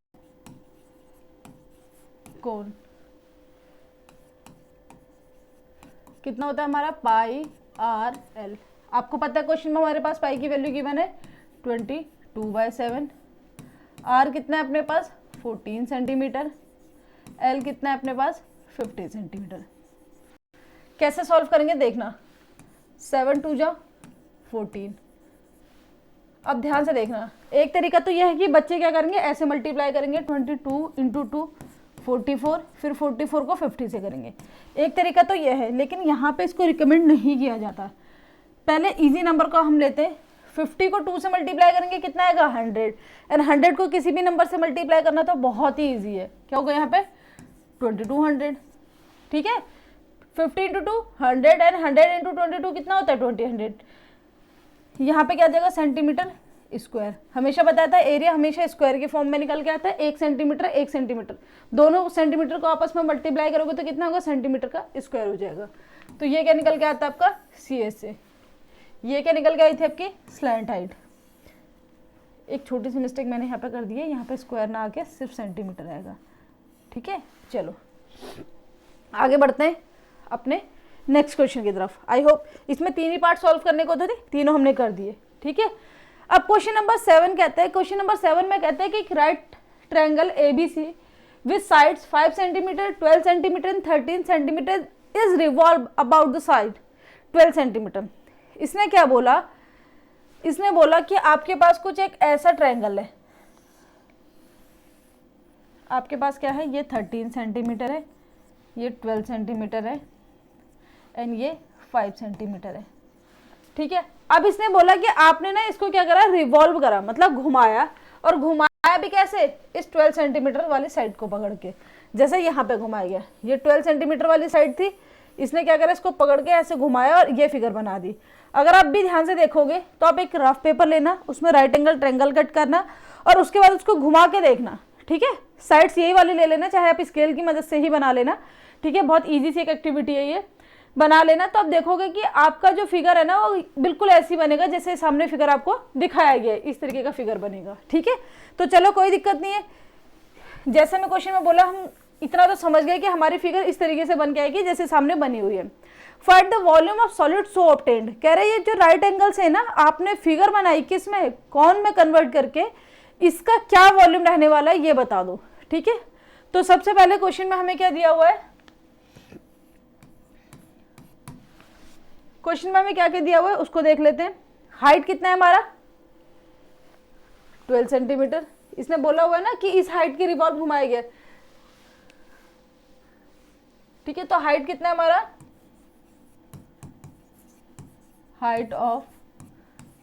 cone. कितना होता है हमारा, पाई आर एल। आपको पता है क्वेश्चन में हमारे पास पाई की वैल्यू गिवन है 22। 2/7। आर कितना है अपने पास 14 सेंटीमीटर, एल कितना है अपने पास 50 सेंटीमीटर। कैसे सॉल्व करेंगे देखना, 7 2 जा 14। अब ध्यान से देखना, एक तरीका तो यह है कि बच्चे क्या करेंगे, ऐसे मल्टीप्लाई करेंगे 22 इंटू 2 44, फिर 44 को 50 से करेंगे। एक तरीका तो यह है, लेकिन यहाँ पे इसको रिकमेंड नहीं किया जाता। पहले इजी नंबर को हम लेते हैं, 50 को 2 से मल्टीप्लाई करेंगे कितना आएगा 100, एंड 100 को किसी भी नंबर से मल्टीप्लाई करना तो बहुत ही ईजी है। क्या होगा यहाँ पे 2200, ठीक है। 50 इंटू 2 100 एंड 100 इंटू 22 कितना होता है 2000। यहाँ पे क्या आ जाएगा सेंटीमीटर स्क्वायर। हमेशा बताया था एरिया हमेशा स्क्वायर के फॉर्म में निकल के आता है, 1 सेंटीमीटर 1 सेंटीमीटर, दोनों सेंटीमीटर को आपस में मल्टीप्लाई करोगे तो कितना होगा सेंटीमीटर का स्क्वायर हो जाएगा। तो ये क्या निकल के आता है आपका CS से। ये क्या निकल के आई थी आपकी स्लैंट हाइट। एक छोटी सी मिस्टेक मैंने यहाँ पे कर दी है, यहाँ पे स्क्वायर ना आके सिर्फ सेंटीमीटर आएगा, ठीक है। चलो आगे बढ़ते हैं अपने नेक्स्ट क्वेश्चन की तरफ। आई होप इसमें 3 ही पार्ट सॉल्व करने को थे, तीनों हमने कर दिए, ठीक है। अब क्वेश्चन नंबर 7 कहते हैं, क्वेश्चन नंबर 7 में कहते हैं कि right triangle ABC with sides 5 centimetre 12 centimetre and 13 centimetre is revolve about the side 12 centimetre. इसने क्या बोला, इसने बोला कि आपके पास कुछ एक ऐसा ट्रायंगल है, आपके पास क्या है, ये 13 सेंटीमीटर है, ये 12 सेंटीमीटर है एंड ये 5 सेंटीमीटर है, ठीक है। अब इसने बोला कि आपने ना इसको क्या करा, रिवॉल्व करा, मतलब घुमाया, और घुमाया भी कैसे, इस 12 सेंटीमीटर वाली साइड को पकड़ के, जैसे यहाँ पे घुमाया गया, ये 12 सेंटीमीटर वाली साइड थी, इसने क्या करा, इसको पकड़ के ऐसे घुमाया और ये फिगर बना दी। अगर आप भी ध्यान से देखोगे तो आप एक रफ पेपर लेना, उसमें राइट एंगल ट्रायंगल कट करना और उसके बाद उसको घुमा के देखना, ठीक है। साइड्स यही वाली ले लेना, चाहे आप स्केल की मदद से ही बना लेना, ठीक है। बहुत ईजी सी एक एक्टिविटी है ये, बना लेना। तो आप देखोगे कि आपका जो फिगर है ना वो बिल्कुल ऐसी बनेगा जैसे सामने फिगर आपको दिखाया गया है, इस तरीके का फिगर बनेगा, ठीक है। तो चलो कोई दिक्कत नहीं है, जैसे मैं क्वेश्चन में बोला हम इतना तो समझ गए कि हमारी फिगर इस तरीके से बन के आएगी जैसे सामने बनी हुई है। Find the volume of solid so obtained. कह रहे ये जो राइट एंगल से ना आपने फिगर बनाई किस में, कौन में कन्वर्ट करके, इसका क्या वॉल्यूम रहने वाला है ये बता दो, ठीक है। तो सबसे पहले क्वेश्चन में हमें क्या दिया हुआ है, क्वेश्चन में हमें क्या क्या दिया हुआ है उसको देख लेते हैं। हाइट कितना है हमारा 12 सेंटीमीटर, इसने बोला हुआ है ना कि इस हाइट की रिवॉल्व घुमाया गया, ठीक है। तो हाइट कितना है हमारा, हाइट ऑफ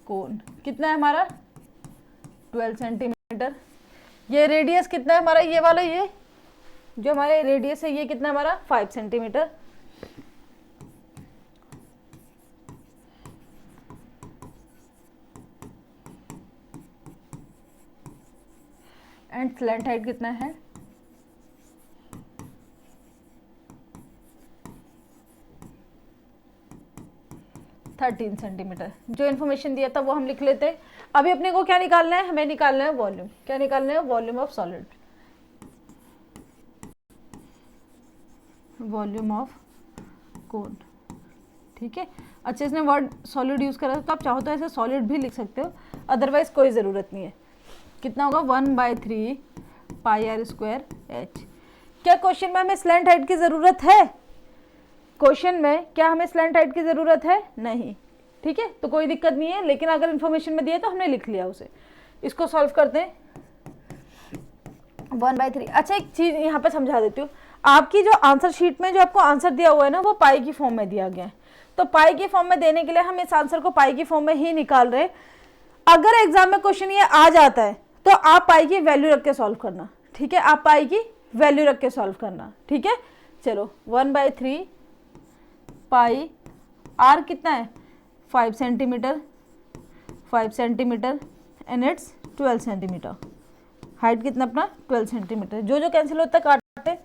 कोन कितना है हमारा 12 सेंटीमीटर। ये रेडियस कितना है हमारा, ये वाला, ये जो हमारे रेडियस है ये कितना है हमारा 5 सेंटीमीटर। एंड स्लैंट हाइट कितना है 13 सेंटीमीटर। जो इन्फॉर्मेशन दिया था वो हम लिख लेते हैं। अभी अपने को क्या निकालना है, हमें निकालना है वॉल्यूम। क्या निकालना है, volume of solid, volume of cone, ठीक है। अच्छा इसने वर्ड सॉलिड यूज करा तो आप चाहो तो ऐसे सॉलिड भी लिख सकते हो, अदरवाइज कोई ज़रूरत नहीं है। कितना होगा 1/3 पाई आर स्क्वायर एच। क्या क्वेश्चन में हमें स्लैंट हाइट की ज़रूरत है, क्वेश्चन में क्या हमें स्लैंट हाइट की ज़रूरत है, नहीं, ठीक है। तो कोई दिक्कत नहीं है, लेकिन अगर इन्फॉर्मेशन में दिया तो हमने लिख लिया उसे। इसको सॉल्व करते हैं 1/3। अच्छा एक चीज़ यहाँ पे समझा देती हूँ, आपकी जो आंसर शीट में जो आपको आंसर दिया हुआ है ना वो पाई की फॉर्म में दिया गया है, तो पाई की फॉर्म में देने के लिए हम इस आंसर को पाई की फॉर्म में ही निकाल रहे हैं। अगर एग्जाम में क्वेश्चन ये आ जाता है तो आप पाई की वैल्यू रख के सॉल्व करना, ठीक है। आप पाई की वैल्यू रख के सॉल्व करना, ठीक है। चलो 1/3 पाई आर कितना है 5 centimetre, 5 centimetre and it's 12 centimetre. Height कितना अपना 12 सेंटीमीटर। जो जो कैंसिल होता है काटते,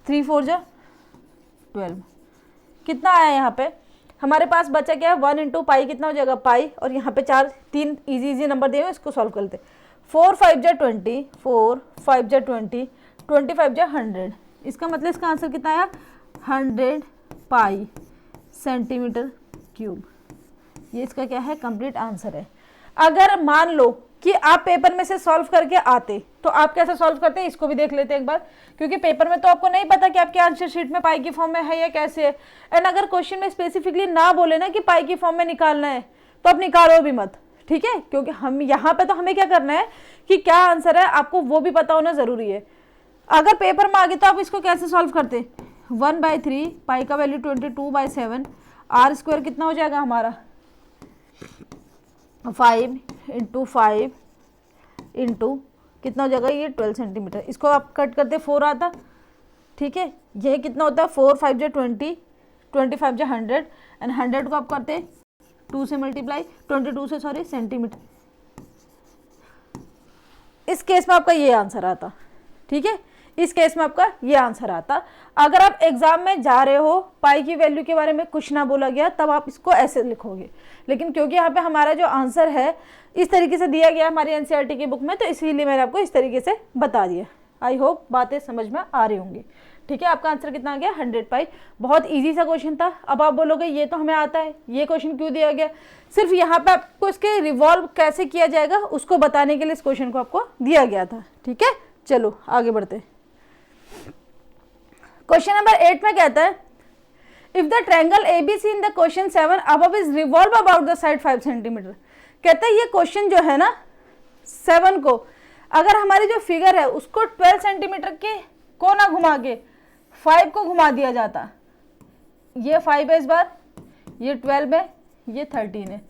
3 4 जा 12। कितना आया यहाँ पे हमारे पास बचा क्या है 1 इंटू पाई, कितना हो जाएगा पाई, और यहाँ पे 3 इजी नंबर दिए हुए, इसको सॉल्व कर लेते। 4 5 जा 20, 4 5 जा 20, 25 जा 100। इसका मतलब इसका आंसर कितना आया 100 पाई सेंटीमीटर क्यूब। ये इसका क्या है कंप्लीट आंसर है। अगर मान लो कि आप पेपर में से सॉल्व करके आते, तो आप कैसे सॉल्व करते हैं इसको भी देख लेते हैं एक बार, क्योंकि पेपर में तो आपको नहीं पता कि आपके आंसर शीट में पाई की फॉर्म में है या कैसे है। एंड अगर क्वेश्चन में स्पेसिफिकली ना बोले ना कि पाई की फॉर्म में निकालना है, तो आप निकालो भी मत, ठीक है, क्योंकि हम यहाँ पे तो हमें क्या करना है कि क्या आंसर है आपको वो भी पता होना जरूरी है। अगर पेपर में आ गए तो आप इसको कैसे सॉल्व करते, 1/3 पाई का वैल्यू 22/7, आर स्क्वायर कितना हो जाएगा हमारा 5 × 5 इंटू कितना हो जाएगा ये 12 सेंटीमीटर। इसको आप कट करते 4 आता, ठीक है, ये कितना होता है 4 5 जो 20, 25 जो 100, एंड 100 को आप करते 2 से मल्टीप्लाई, 22 से सॉरी सेंटीमीटर। इस केस में आपका ये आंसर आता, ठीक है, इस केस में आपका ये आंसर आता। अगर आप एग्जाम में जा रहे हो, पाई की वैल्यू के बारे में कुछ ना बोला गया, तब आप इसको ऐसे लिखोगे, लेकिन क्योंकि यहाँ पे हमारा जो आंसर है इस तरीके से दिया गया हमारी एनसीईआरटी की बुक में, तो इसीलिए मैंने आपको इस तरीके से बता दिया। आई होप बातें समझ में आ रही होंगी, ठीक है। आपका आंसर कितना आ गया 100 पाई। बहुत ईजी सा क्वेश्चन था। अब आप बोलोगे ये तो हमें आता है, ये क्वेश्चन क्यों दिया गया, सिर्फ यहाँ पे आपको इसके रिवॉल्व कैसे किया जाएगा उसको बताने के लिए इस क्वेश्चन को आपको दिया गया था, ठीक है। चलो आगे बढ़ते हैं। क्वेश्चन नंबर 8 में कहता है if the triangle ABC in the question 7 above is revolve about the side 5 centimetre. कहता है ये क्वेश्चन जो है ना 7 को, अगर हमारी जो फिगर है उसको 12 सेंटीमीटर के को ना घुमा के 5 को घुमा दिया जाता, ये 5 है इस बार, ये 12 है, ये 13 है।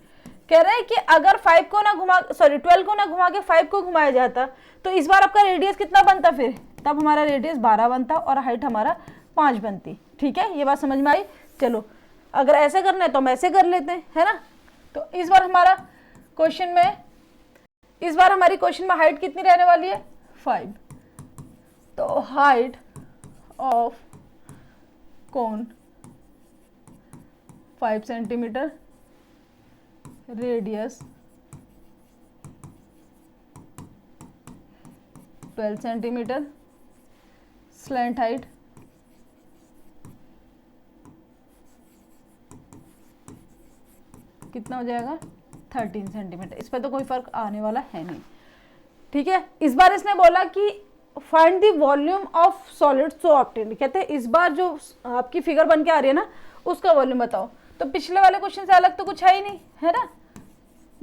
कह रहे हैं कि अगर 5 को ना घुमा 12 को ना घुमा के 5 को घुमाया जाता, तो इस बार आपका रेडियस कितना बनता, फिर तब हमारा रेडियस 12 बनता और हाइट हमारा 5 बनती, ठीक है। ये बात समझ में आई। चलो अगर ऐसे करना है तो हम ऐसे कर लेते हैं, है ना। तो इस बार हमारा क्वेश्चन में, इस बार हमारी क्वेश्चन में हाइट कितनी रहने वाली है 5। तो height of cone 5 centimetre, radius 12 centimetre, slant height कितना हो जाएगा 13 सेंटीमीटर। इस पर तो कोई फर्क आने वाला है नहीं, ठीक है। इस बार इसने बोला कि find the volume of solid so obtained. कहते हैं इस बार जो आपकी फिगर बन के आ रही है ना उसका वॉल्यूम बताओ। तो पिछले वाले क्वेश्चन से अलग तो कुछ है ही नहीं, है ना,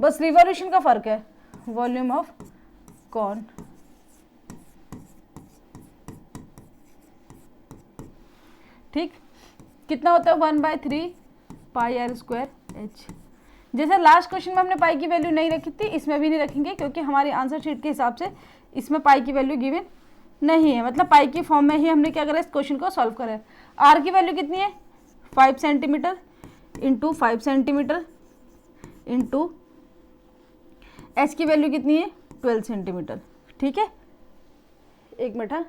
बस रिवॉल्यूशन का फर्क है। वॉल्यूम ऑफ कॉन, ठीक, कितना होता है 1/3 पाई r स्क्वायर h। जैसे लास्ट क्वेश्चन में हमने पाई की वैल्यू नहीं रखी थी, इसमें भी नहीं रखेंगे, क्योंकि हमारी आंसर शीट के हिसाब से इसमें पाई की वैल्यू गिवन नहीं है, मतलब पाई की फॉर्म में ही हमने क्या करा इस क्वेश्चन को सॉल्व करा है। आर की वैल्यू कितनी है 5 centimetre into 5 centimetre into H की वैल्यू कितनी है 12 सेंटीमीटर, ठीक है। एक मिनट, आई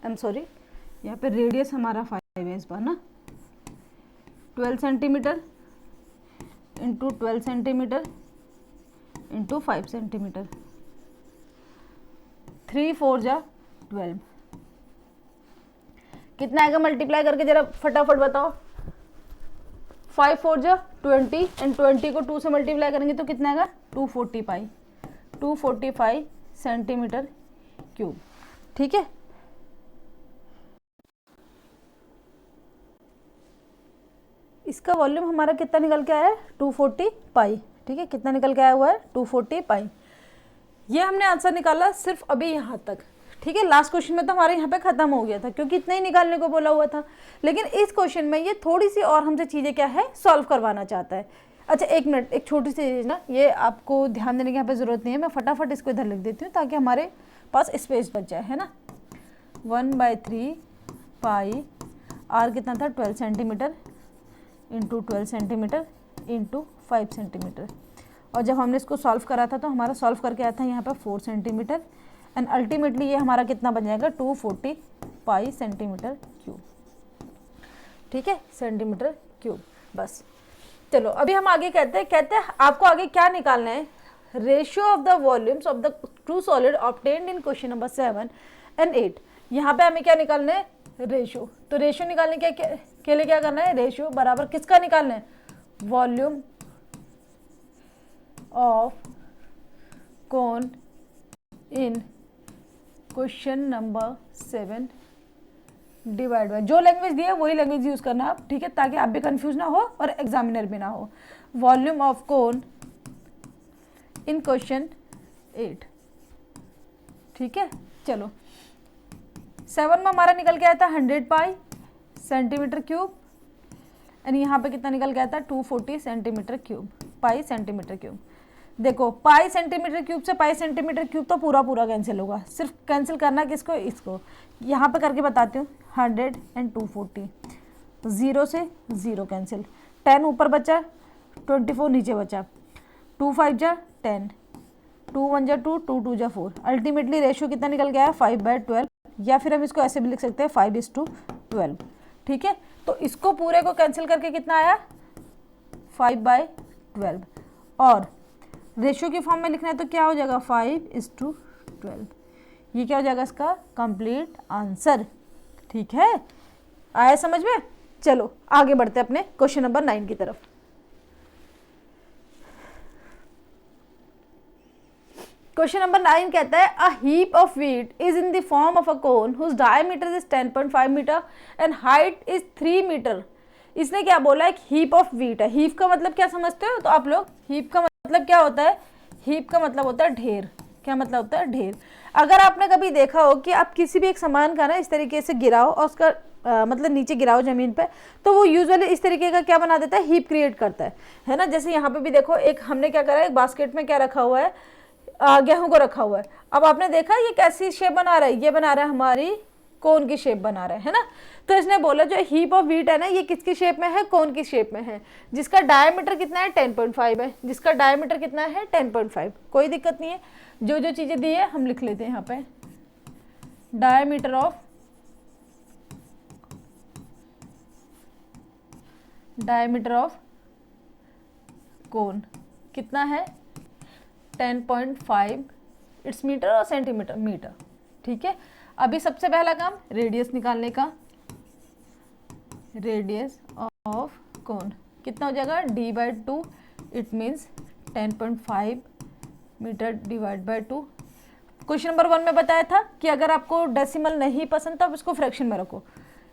एम सॉरी, यहाँ पे रेडियस हमारा 5 है इस बार ना, 12 centimetre into 12 centimetre into 5 centimetre, 3 4 जा 12, कितना आएगा मल्टीप्लाई करके जरा फटाफट बताओ। 5 4 जा 20 एंड 20 को 2 से मल्टीप्लाई करेंगे तो कितना आएगा 240 पाई, 245 सेंटीमीटर क्यूब, ठीक है। इसका वॉल्यूम हमारा कितना निकल के आया है 240 पाई, ठीक है, कितना निकल के आया हुआ है 240 पाई। ये हमने आंसर निकाला सिर्फ अभी यहाँ तक, ठीक है। लास्ट क्वेश्चन में तो हमारे यहाँ पे खत्म हो गया था, क्योंकि इतना ही निकालने को बोला हुआ था, लेकिन इस क्वेश्चन में ये थोड़ी सी और हमसे चीज़ें क्या है सॉल्व करवाना चाहता है। अच्छा एक मिनट, एक छोटी सी चीज़ ना, ये आपको ध्यान देने की यहाँ पे ज़रूरत नहीं है, मैं फटाफट इसको इधर लिख देती हूँ ताकि हमारे पास स्पेस बच जाए, है ना। 1/3 पाई आर कितना था 12 centimetre into 12 centimetre into 5 centimetre, और जब हमने इसको सॉल्व करा था तो हमारा सॉल्व करके आया था यहाँ पर 4 सेंटीमीटर, एंड अल्टीमेटली ये हमारा कितना बन जाएगा 240 पाई सेंटीमीटर क्यूब, ठीक है, सेंटीमीटर क्यूब। बस चलो अभी हम आगे कहते हैं आपको आगे क्या निकालना है, ratio of the volumes of the two solid obtained in question number 7 and 8। यहाँ पे हमें क्या निकालना है रेशियो। तो रेशियो निकालने के लिए क्या करना है, रेशियो बराबर किसका निकालना है, volume of cone in question number 7 divide by, जो लैंग्वेज दी है वही लैंग्वेज यूज करना आप, ठीक है, ताकि आप भी कंफ्यूज ना हो और एग्जामिनर भी ना हो। Volume of cone in question 8, ठीक है। चलो 7 में हमारा निकल के आया था 100 पाई सेंटीमीटर क्यूब, एंड यहाँ पे कितना निकल के आया था 240 सेंटीमीटर क्यूब, पाई सेंटीमीटर क्यूब। देखो पाई सेंटीमीटर क्यूब से पाई सेंटीमीटर क्यूब तो पूरा पूरा कैंसिल होगा, सिर्फ कैंसिल करना किसको, इसको। यहाँ पे करके बताती हूँ, 100 एंड 240, 0 से 0 कैंसिल, 10 ऊपर बचा, 24 नीचे बचा, 2 5 जा 10, 2 1 जा 2, 2 2 जा 4। अल्टीमेटली रेशियो कितना निकल गया है 5/12, या फिर हम इसको ऐसे भी लिख सकते हैं 5:12, ठीक है। तो इसको पूरे को कैंसिल करके कितना आया 5/12, और रेशियो की फॉर्म में लिखना है तो क्या हो जाएगा 5:12, ये क्या हो जाएगा इसका कंप्लीट आंसर, ठीक है। आया समझ में। चलो आगे बढ़ते हैं अपने क्वेश्चन नंबर 9 की तरफ। क्वेश्चन नंबर 9 कहता है a heap of wheat is in the form of a cone whose diameter is 10.5 metre and height is 3 metre. इसने क्या बोला, एक हीप ऑफ व्हीट है। हीप का मतलब क्या समझते हो तो आप लोग, हीप का मतलब क्या होता है, हीप का मतलब होता है ढेर। क्या मतलब होता है, ढेर। अगर आपने कभी देखा हो कि आप किसी भी एक सामान का ना इस तरीके से गिराओ और उसका मतलब नीचे गिराओ जमीन पे, तो वो यूजुअली इस तरीके का क्या बना देता है, हीप क्रिएट करता है ना। जैसे यहाँ पे भी देखो, एक हमने क्या करा है, एक बास्केट में क्या रखा हुआ है, गेहूं को रखा हुआ है। अब आपने देखा ये कैसी शेप बना रहा है, ये बना रहा है हमारी कोन की शेप बना रहा है ना। तो इसने बोला जो हीप ऑफ व्हीट है ना, ये किसकी शेप में है, कोन की शेप में है, जिसका डायमीटर कितना है 10.5 है, जिसका डायमीटर कितना है 10.5। कोई दिक्कत नहीं है, जो जो चीजें दी है हम लिख लेते हैं यहाँ पे। डायमीटर ऑफ कोन कितना है 10.5, इट्स मीटर और सेंटीमीटर, मीटर, ठीक है। अभी सबसे पहला काम रेडियस निकालने का, रेडियस ऑफ कोन कितना हो जाएगा d/2, it means 10.5 metre divide by 2। Question number 1 में बताया था कि अगर आपको डेसिमल नहीं पसंद तो आप इसको फ्रैक्शन में रखो।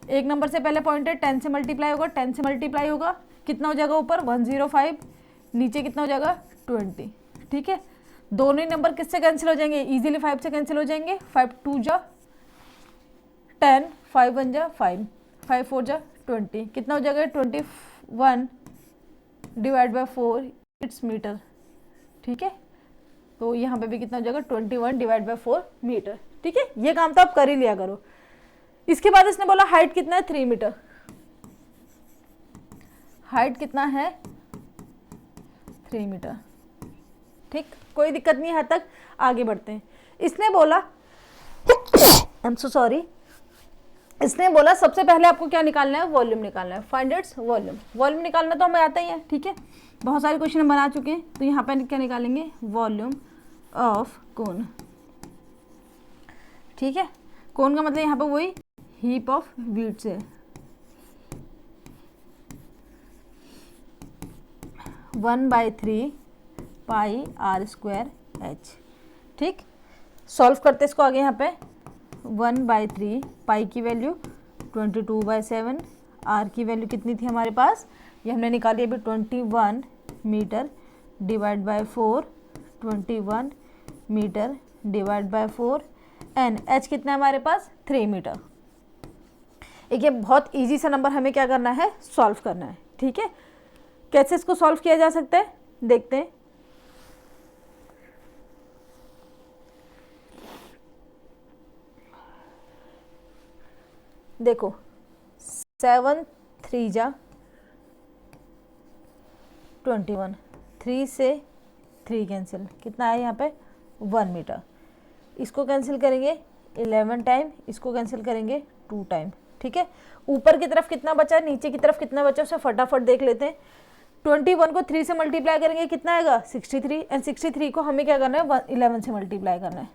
एक नंबर से पहले पॉइंट है 10 से मल्टीप्लाई होगा, 10 से मल्टीप्लाई होगा, कितना हो जाएगा ऊपर 105, नीचे कितना हो जाएगा 20, ठीक है। दोनों ही नंबर किससे कैंसिल हो जाएंगे, इजीली 5 से कैंसिल हो जाएंगे, 5 2 जा 10, 5 1 जा 5, 5 4 जा 20, कितना हो जाएगा 21 डिवाइड बाय 4, इट्स मीटर, ठीक है। तो यहाँ पे भी कितना हो जाएगा 21 डिवाइड बाय 4 मीटर, ठीक है। ये काम तो आप कर ही लिया करो। इसके बाद इसने बोला हाइट कितना है 3 मीटर, हाइट कितना है 3 मीटर, ठीक, कोई दिक्कत नहीं है, हद तक आगे बढ़ते हैं। इसने बोला आई एम सो सॉरी, इसने बोला सबसे पहले आपको क्या निकालना है, वॉल्यूम निकालना है, फाइंड इट्स वॉल्यूम। वॉल्यूम निकालना तो हमें आता ही है, ठीक है, बहुत सारे क्वेश्चन हम बना चुके हैं। तो यहाँ पे क्या निकालेंगे, वॉल्यूम ऑफ कोन, ठीक है। कोन का मतलब यहाँ पे वही हीप ऑफ व्हीट से 1/3 पाई r² h, ठीक। सॉल्व करते इसको आगे, यहाँ पे 1/3 पाई की वैल्यू 22/7, r की वैल्यू कितनी थी हमारे पास, ये हमने निकाली अभी 21 metre divide by 4, 21 metre divide by 4, and h कितना है हमारे पास 3 मीटर। एक ये बहुत इजी सा नंबर हमें क्या करना है, सॉल्व करना है, ठीक है। कैसे इसको सॉल्व किया जा सकता है देखते हैं। देखो 7 3 जा 21, 3 से 3 कैंसिल, कितना है यहाँ पे 1 मीटर। इसको कैंसिल करेंगे 11 टाइम, इसको कैंसिल करेंगे 2 टाइम, ठीक है। ऊपर की तरफ कितना बचा, नीचे की तरफ कितना बचा, उसे फटाफट देख लेते हैं। 21 को 3 से मल्टीप्लाई करेंगे कितना आएगा 63, एंड 63 को हमें क्या करना है 11 से मल्टीप्लाई करना है,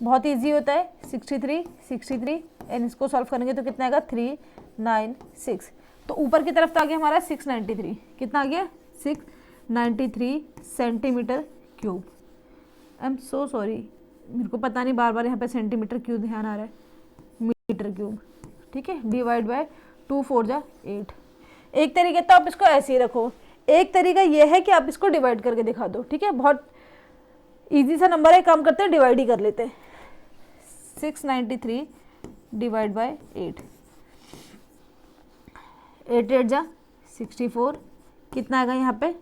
बहुत इजी होता है। 63 एंड इसको सॉल्व करेंगे तो कितना आएगा 396। तो ऊपर की तरफ तो आ गया हमारा 693, कितना आ गया 693 centimetre cube, I am so sorry, मेरे को पता नहीं बार बार यहाँ पे सेंटीमीटर क्यों ध्यान आ रहा है, मीटर क्यूब, ठीक है। डिवाइड बाय 2 4 जा 8। एक तरीके तो आप इसको ऐसे ही रखो, एक तरीका ये है कि आप इसको डिवाइड करके दिखा दो, ठीक है। बहुत इजी सा नंबर है, काम करते हैं डिवाइड ही कर लेते हैं। 693 डिवाइड बाय 8, 8 8 जा 64, कितना आएगा यहाँ पे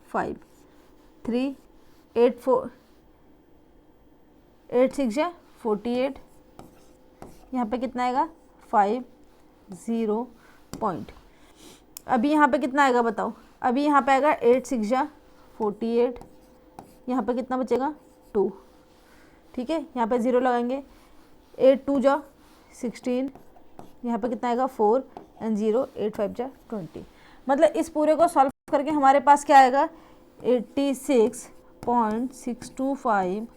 5, 3 8 4 8 6 जा 48, यहाँ पे कितना आएगा 5 0 पॉइंट। अभी यहाँ पे कितना आएगा बताओ, अभी यहाँ पे आएगा 8 6 जा 48, यहाँ पे कितना बचेगा 2, ठीक है। यहाँ पे 0 लगाएंगे, 8 2 जा 16, यहाँ पे कितना आएगा 4 एंड 0 8 5 जा 20। मतलब इस पूरे को सॉल्व करके हमारे पास क्या आएगा 86.625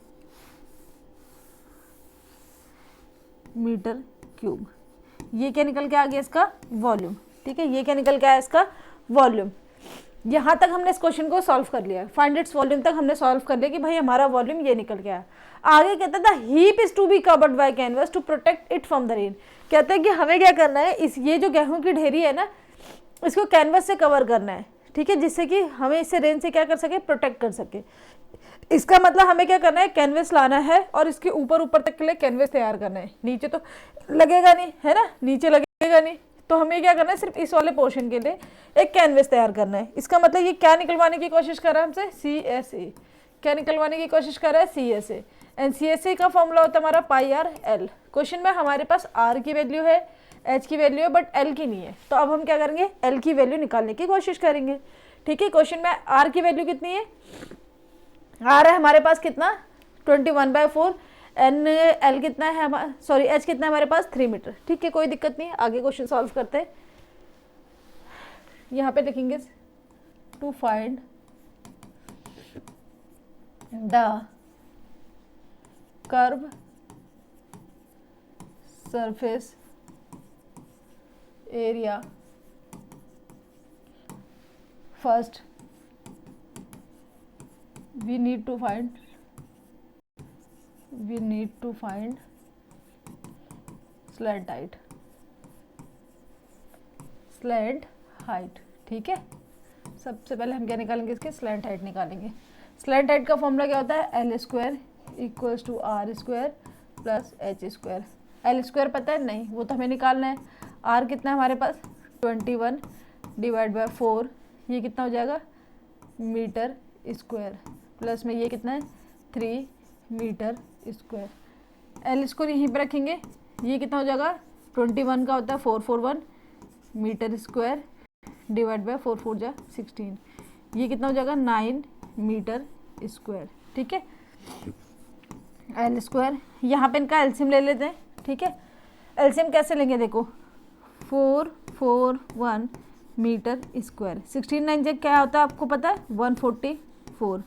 मीटर क्यूब। ये क्या निकल के आ गया इसका वॉल्यूम, ठीक है। ये क्या निकल के आया इसका वॉल्यूम। यहाँ तक हमने इस क्वेश्चन को सॉल्व कर लिया, फाइंड इट्स वॉल्यूम तक हमने सॉल्व कर लिया कि भाई हमारा वॉल्यूम ये निकल के आया। आगे कहता था heap is to be covered by canvas to protect it from the rain. कहते हैं कि हमें क्या करना है, इस ये जो गेहूं की ढेरी है ना, इसको कैनवस से कवर करना है, ठीक है, जिससे कि हमें इससे रेन से क्या कर सके, प्रोटेक्ट कर सके। इसका मतलब हमें क्या करना है, कैनवस लाना है और इसके ऊपर ऊपर तक के लिए कैनवस तैयार करना है। नीचे तो लगेगा नहीं, है ना, नीचे लगेगा नहीं, तो हमें क्या करना है, सिर्फ इस वाले पोर्शन के लिए एक कैनवस तैयार करना है। इसका मतलब ये क्या निकलवाने की कोशिश कर रहा है हमसे, CSA। क्या निकलवाने की कोशिश कर रहा है, CSA। एंड CSA का फॉर्मूला होता है हमारा पाई आर एल। क्वेश्चन में हमारे पास R की वैल्यू है, H की वैल्यू है, बट L की नहीं है। तो अब हम क्या करेंगे, L की वैल्यू निकालने की कोशिश करेंगे, ठीक है। क्वेश्चन में R की वैल्यू कितनी है, R है हमारे पास कितना 21/4, एन एल कितना है हमारा, सॉरी H कितना है हमारे पास 3 मीटर, ठीक है। कोई दिक्कत नहीं है, आगे क्वेश्चन सॉल्व करते हैं। यहाँ पे लिखेंगे to find the curve surface area first we need to find slant height, ठीक है। सबसे पहले हम क्या निकालेंगे, इसके स्लैंट हाइट निकालेंगे। स्लैंट हाइट का फॉर्मूला क्या होता है, L square equals to R square plus H square. L square पता है नहीं, वो तो हमें निकालना है। R कितना है हमारे पास 21 डिवाइड बाय 4, ये कितना हो जाएगा मीटर स्क्वायर, प्लस में ये कितना है 3 मीटर स्क्वायर। L स्क्वायर यहीं पर रखेंगे, ये कितना हो जाएगा 21 का होता है 441 मीटर स्क्वायर डिवाइड बाय 4 4 जा 16, ये कितना हो जाएगा 9 मीटर स्क्वायर, ठीक है। L स्क्वायर, यहाँ पे इनका एलसीएम ले लेते हैं, ठीक है। एलसीएम कैसे लेंगे, देखो 441 मीटर स्क्वायर, 16 9 जगह क्या होता है आपको पता है 144,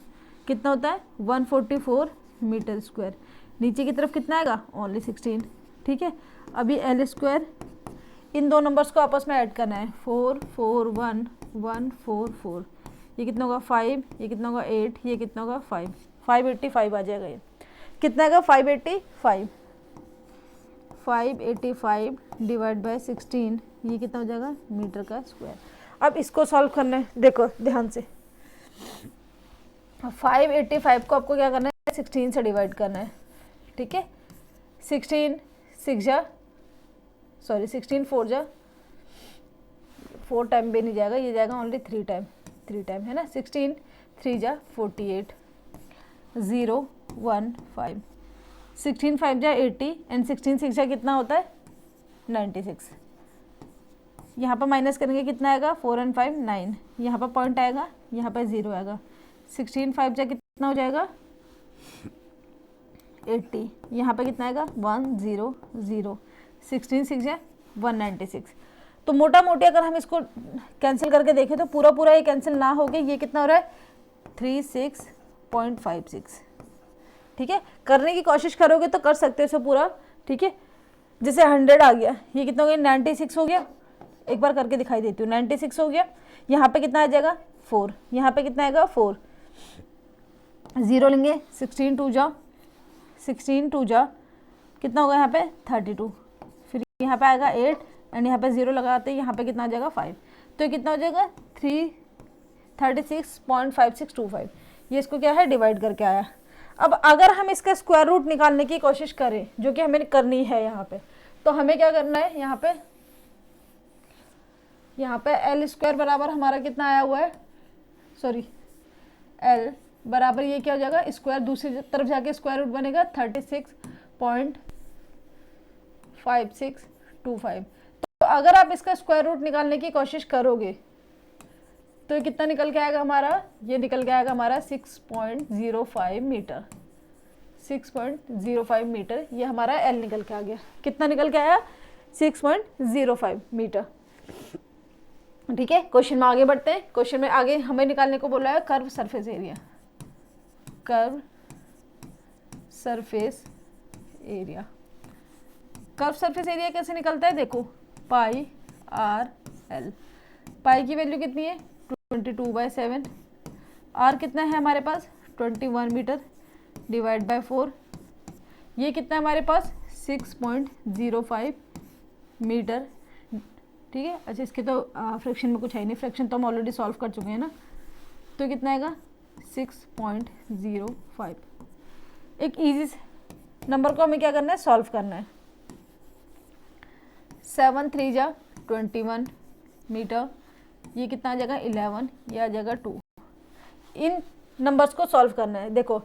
कितना होता है 144 मीटर स्क्वायर। नीचे की तरफ कितना आएगा ओनली 16, ठीक है। अभी L स्क्वायर, इन दो नंबर्स को आपस में ऐड करना है, 441144, ये कितना होगा 5, ये कितना होगा 8, ये कितना होगा 5, 585 आ जाएगा। ये कितना आएगा 585 डिवाइड बाय 16, ये कितना हो जाएगा मीटर का स्क्वायर। अब इसको सॉल्व करना है, देखो ध्यान से, 585 को आपको क्या करना है 16 से डिवाइड करना है, ठीक है। 16 4 जा 4 टाइम भी नहीं जाएगा, ये जाएगा ओनली 3 टाइम है ना। 16 3 जा 48 0 1 5, 16 5 जा 80 एंड 16 6 जा कितना होता है 96। यहाँ पर माइनस करेंगे कितना आएगा 4 and 5 9, यहाँ पर पॉइंट आएगा, यहाँ पर 0 आएगा। 16 5 जा कितना हो जाएगा 80, यहाँ पे कितना आएगा 100, 16 6 जा 196। तो मोटा मोटी अगर हम इसको कैंसिल करके देखें तो पूरा ये कैंसिल ना हो गया, ये कितना हो रहा है 36.56, ठीक है। करने की कोशिश करोगे तो कर सकते हो इसे पूरा, ठीक है। जैसे 100 आ गया, ये कितना हो गया 96 हो गया, एक बार करके दिखाई देती हूँ, 96 हो गया। यहाँ पे कितना आ जाएगा 4, यहाँ पे कितना आएगा 4, ज़ीरो लेंगे, 16 टू जा कितना होगा यहाँ पे 32, फिर यहाँ पे आएगा 8 एंड यहाँ पे 0 लगाते हैं, यहाँ पे कितना आ जाएगा 5, तो ये कितना हो जाएगा 36.5625। ये इसको क्या है डिवाइड करके आया। अब अगर हम इसका स्क्वायर रूट निकालने की कोशिश करें, जो कि हमें करनी है यहाँ पे, तो हमें क्या करना है, यहाँ पे एल स्क्वायर बराबर हमारा कितना आया हुआ है, सॉरी एल बराबर ये क्या हो जाएगा, स्क्वायर दूसरी तरफ जाके स्क्वायर रूट बनेगा 36.5625। तो अगर आप इसका स्क्वायर रूट निकालने की कोशिश करोगे तो ये कितना निकल के आएगा हमारा, ये निकल के आएगा हमारा 6.05 मीटर। 6.05 मीटर ये हमारा एल निकल के आ गया। कितना निकल के आया 6.05 मीटर। ठीक है, क्वेश्चन में आगे बढ़ते हैं। क्वेश्चन में आगे हमें निकालने को बोला है curve surface area. Curve surface area, curve surface area कैसे निकलता है, देखो पाई आर एल। पाई की वैल्यू कितनी है 22/7, आर कितना है हमारे पास 21 मीटर डिवाइड बाय 4, ये कितना है हमारे पास 6.05 मीटर। ठीक है, अच्छा इसके तो फ्रैक्शन में कुछ है नहीं, फ्रैक्शन तो हम ऑलरेडी सॉल्व कर चुके हैं ना, तो कितना आएगा 6.05। एक इजी नंबर को हमें क्या करना है, सॉल्व करना है। 7 3 जा 21 मीटर, ये कितना आ जाएगा 11, ये आ जाएगा 2। इन नंबर्स को सॉल्व करना है। देखो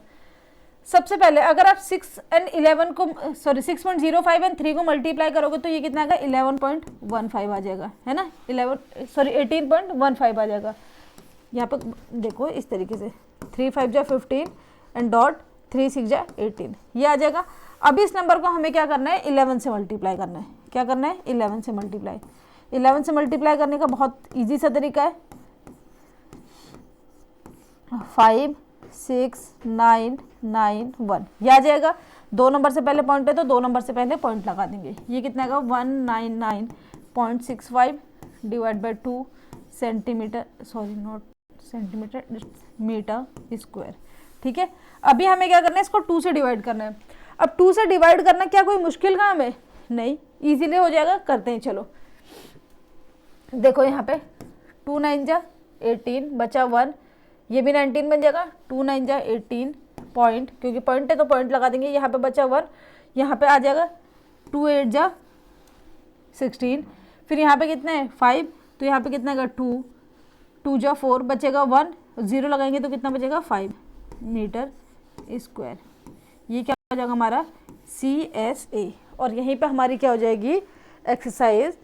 सबसे पहले अगर आप 6 एंड 11 को सॉरी 6.05 एंड 3 को मल्टीप्लाई करोगे तो ये कितना आएगा 11.15 आ जाएगा, है ना, 18.15 आ जाएगा। यहाँ पर देखो इस तरीके से 3 5 जा 15 एंड डॉट 3 6 जा 18, ये आ जाएगा। अभी इस नंबर को हमें क्या करना है 11 से मल्टीप्लाई करना है। क्या करना है 11 से मल्टीप्लाई। 11 से मल्टीप्लाई करने का बहुत इजी सा तरीका है, 5 6 9 9 1, ये आ जाएगा। 2 नंबर से पहले पॉइंट है तो 2 नंबर से पहले पॉइंट लगा देंगे। ये कितना आएगा 199.65 divide by 2 centimetre, sorry not centimetre, metre square. ठीक है, अभी हमें क्या करना है, इसको 2 से डिवाइड करना है। अब 2 से डिवाइड करना क्या कोई मुश्किल काम है, नहीं, इजीली हो जाएगा, करते हैं। चलो देखो यहाँ पे 2 9 जा 18 बचा 1, ये भी 19 बन जाएगा। 2 9 जा 18 पॉइंट, क्योंकि पॉइंट है तो पॉइंट लगा देंगे। यहाँ पे बचा 1, यहाँ पे आ जाएगा 2 8 जा 16, फिर यहाँ पे कितना है 5, तो यहाँ पे कितना आएगा 2 2 जा 4, बचेगा 1, 0 लगाएंगे तो कितना बचेगा 5 मीटर स्क्वायर। ये क्या हो जाएगा हमारा CSA, और यहीं पे हमारी क्या हो जाएगी एक्सरसाइज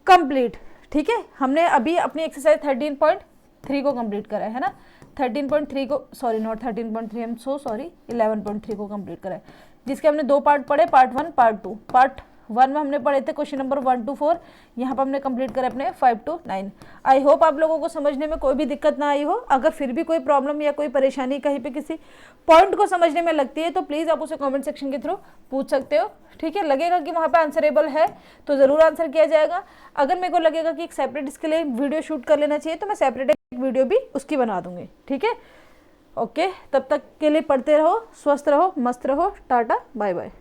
कंप्लीट। ठीक है, हमने अभी अपनी एक्सरसाइज 13.3 को कंप्लीट करा है ना, 13.3 को, सॉरी नॉट 13.3, हम सो सॉरी 11.3 को कंप्लीट करा है, जिसके हमने 2 पार्ट पढ़े, पार्ट 1 पार्ट 2। पार्ट 1 में हमने पढ़े थे क्वेश्चन नंबर 1 to 4, यहाँ पर हमने कंप्लीट करे अपने 5 to 9। आई होप आप लोगों को समझने में कोई भी दिक्कत ना आई हो। अगर फिर भी कोई प्रॉब्लम या कोई परेशानी कहीं पे किसी पॉइंट को समझने में लगती है तो प्लीज़ आप उसे कमेंट सेक्शन के थ्रू पूछ सकते हो। ठीक है, लगेगा कि वहाँ पे आंसरेबल है तो ज़रूर आंसर किया जाएगा। अगर मेरे को लगेगा कि एक सेपरेट इसके लिए वीडियो शूट कर लेना चाहिए तो मैं सेपरेट एक वीडियो भी उसकी बना दूंगी। ठीक है, ओके, तब तक के लिए पढ़ते रहो, स्वस्थ रहो, मस्त रहो, टाटा बाय बाय।